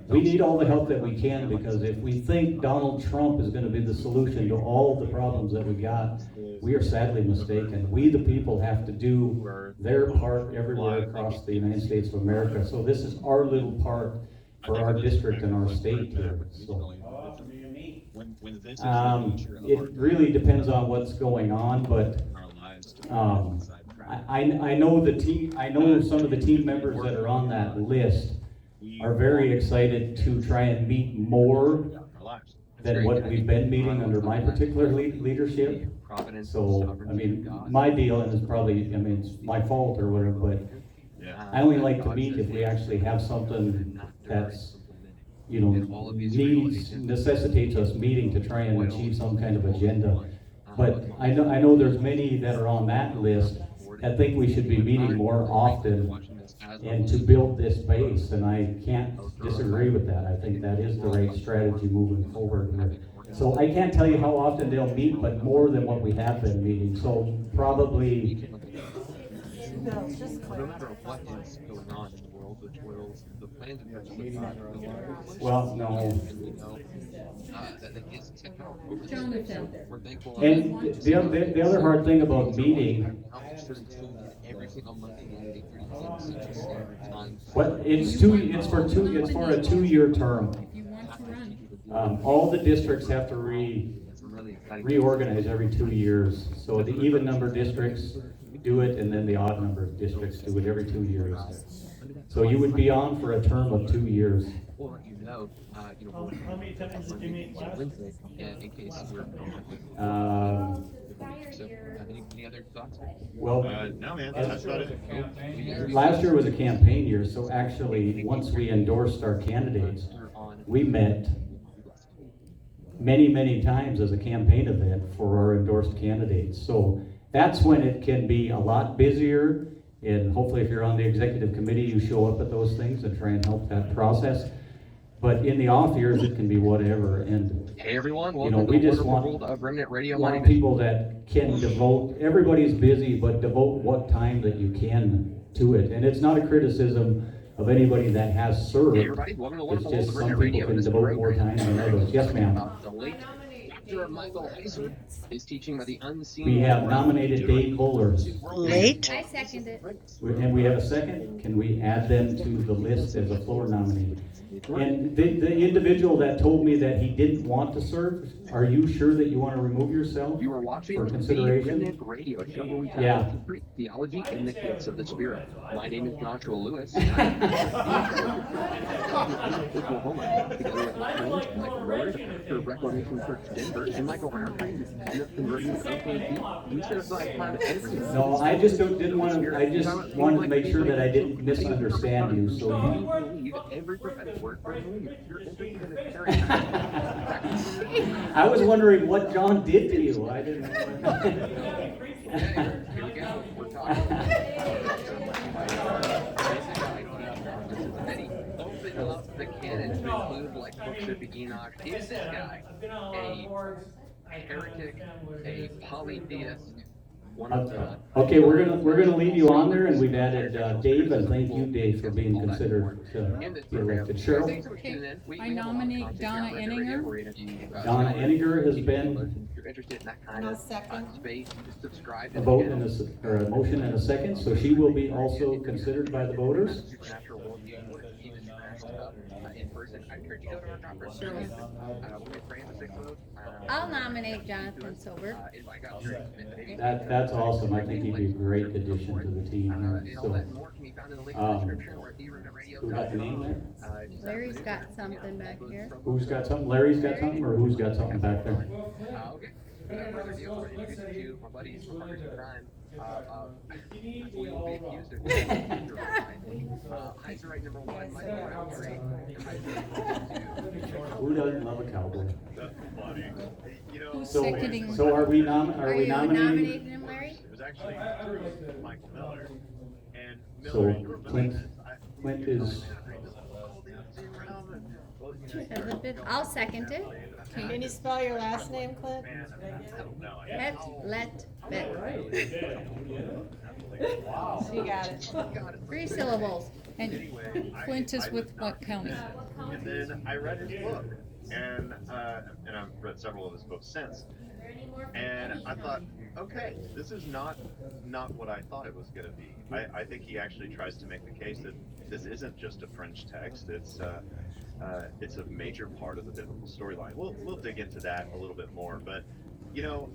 we need all the help that we can, because if we think Donald Trump is going to be the solution to all the problems that we got, we are sadly mistaken. We, the people, have to do their part everywhere across the United States of America. So this is our little part for our district and our state here. So, it really depends on what's going on, but I know the team. I know some of the team members that are on that list are very excited to try and meet more than what we've been meeting under my particular leadership. So, I mean, my deal, and it's probably, I mean, it's my fault or whatever, but I only like to meet if we actually have something that's, you know, necessitates us meeting to try and achieve some kind of agenda. But I know there's many that are on that list that think we should be meeting more often and to build this base, and I can't disagree with that. I think that is the right strategy moving forward here. So I can't tell you how often they'll meet, but more than what we have been meeting. So probably. No matter what is going on in the world, the twirls, the plans of Well, no. We're thankful. And the other hard thing about meeting. What it's for a 2-year term. All the districts have to reorganize every 2 years. So the even number districts do it, and then the odd number of districts do it every 2 years. So you would be on for a term of 2 years. How many times did you meet last year? In case we're any other thoughts? Well, no, man, that's about it. Last year was a campaign year, so actually, once we endorsed our candidates, we met many times as a campaign event for our endorsed candidates. So that's when it can be a lot busier, and hopefully if you're on the executive committee, you show up at those things and try and help that process. But in the off years, it can be whatever. And hey everyone, welcome to the wonderful world of Remnant Radio. Want people that can devote. Everybody's busy, but devote what time that you can to it. And it's not a criticism of anybody that has served. Hey everybody, welcome to It's just some people can devote more time than others. Yes, ma'am. The late Dr. Michael Heiser is teaching by the unseen. We have nominated Dave Buller. Late? I second it. And we have a second. Can we add them to the list as a floor nominee? And the individual that told me that he didn't want to serve, are you sure that you want to remove yourself You are watching for the consideration? Remnant Radio show where we talk Yeah. about theology and the gifts of the Spirit. My name is Joshua Lewis. Oklahoma, together with my friends Michael Rowan, for Reclamation Church Denver, and Michael Roundtree, and the conversion of OKD. We set aside time every No, I just didn't want to. I just wanted to make sure that I didn't misunderstand you. So you you. believe every prophetic word for you. You're interested in a carrying. I was wondering what John did to you. I didn't. Here we go. We're talking. Open up the canon to include like books of Enoch. Is this guy a heretic, a polytheist? Okay, we're gonna leave you on there, and we've added Dave, and thank you, Dave, for being considered to be elected. Cheryl. Okay, I nominate Donna Enninger. Donna Enninger has been. If you're interested in that kind No of second. space, just subscribe. A vote and a motion and a second, so she will be also considered by the voters. Supernatural worldview, what he was asked about in person. I encourage you to go to our conference. We'll be praying the 6 votes. I'll nominate Jonathan Sober. Invite God to maybe. That's awesome. I think he'd be a great addition to the team. And all So, that more can be found in the link in the description or at theremnant.radio. who got the name there? Larry's got something back here. Who's got something? Larry's got something, or who's got something back there? Okay. Without further ado, I'm going to introduce you to my buddies from Partners in Crime. We will be accused of Heiserite number 1, Michael Roundtree. Who doesn't love a cowboy? That's funny. You know, Who's seconding? So are we Are you nominating? nominating him, Larry? it was actually Michael Miller. So Clint is, I'll second it. Can you spell your last name, Clint? Bet. She got it. 3 syllables. And Clint is with what county? And then I read his book, and I've read several of his books since. And I thought, okay, this is not what I thought it was going to be. I think he actually tries to make the case that this isn't just a fringe text. It's a major part of the biblical storyline. We'll dig into that a little bit more, but you know,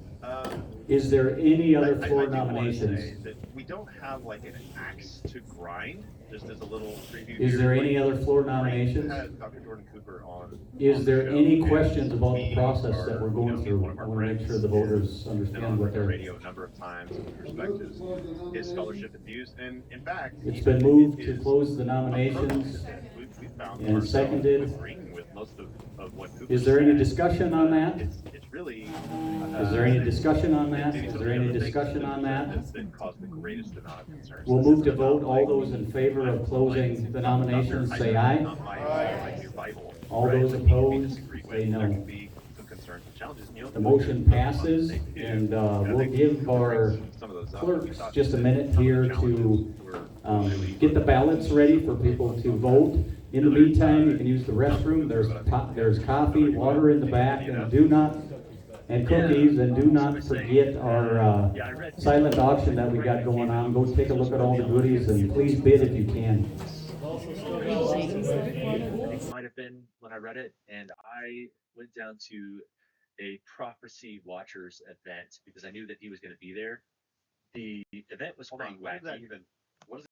is there any other I floor do want to nominations? say that we don't have like an axe to grind. Just as a little preview. Is there any other floor nominations? Dr. Jordan Cooper on. Is there any questions about the process that we're going through? I want to make sure the voters understand what they're. Radio a number of times with respect to his scholarship and views, and in fact, It's been moved to close the nominations and seconded. With most of what Is there any discussion on that? It's really. Is there any discussion on that? Is there any discussion on that? That caused the greatest amount of concerns. We'll move to vote. All those in favor of closing the nominations, say aye. All those opposed, say no. The motion passes, and we'll give our clerks just a minute here to get the ballots ready for people to vote. In the meantime, you can use the restroom. There's coffee, water in the back, and cookies, and do not forget our silent auction that we got going on. Go take a look at all the goodies, and please bid if you can. It might have been when I read it, and I went down to a Prophecy Watchers event because I knew that he was going to be there. The event was pretty wacky.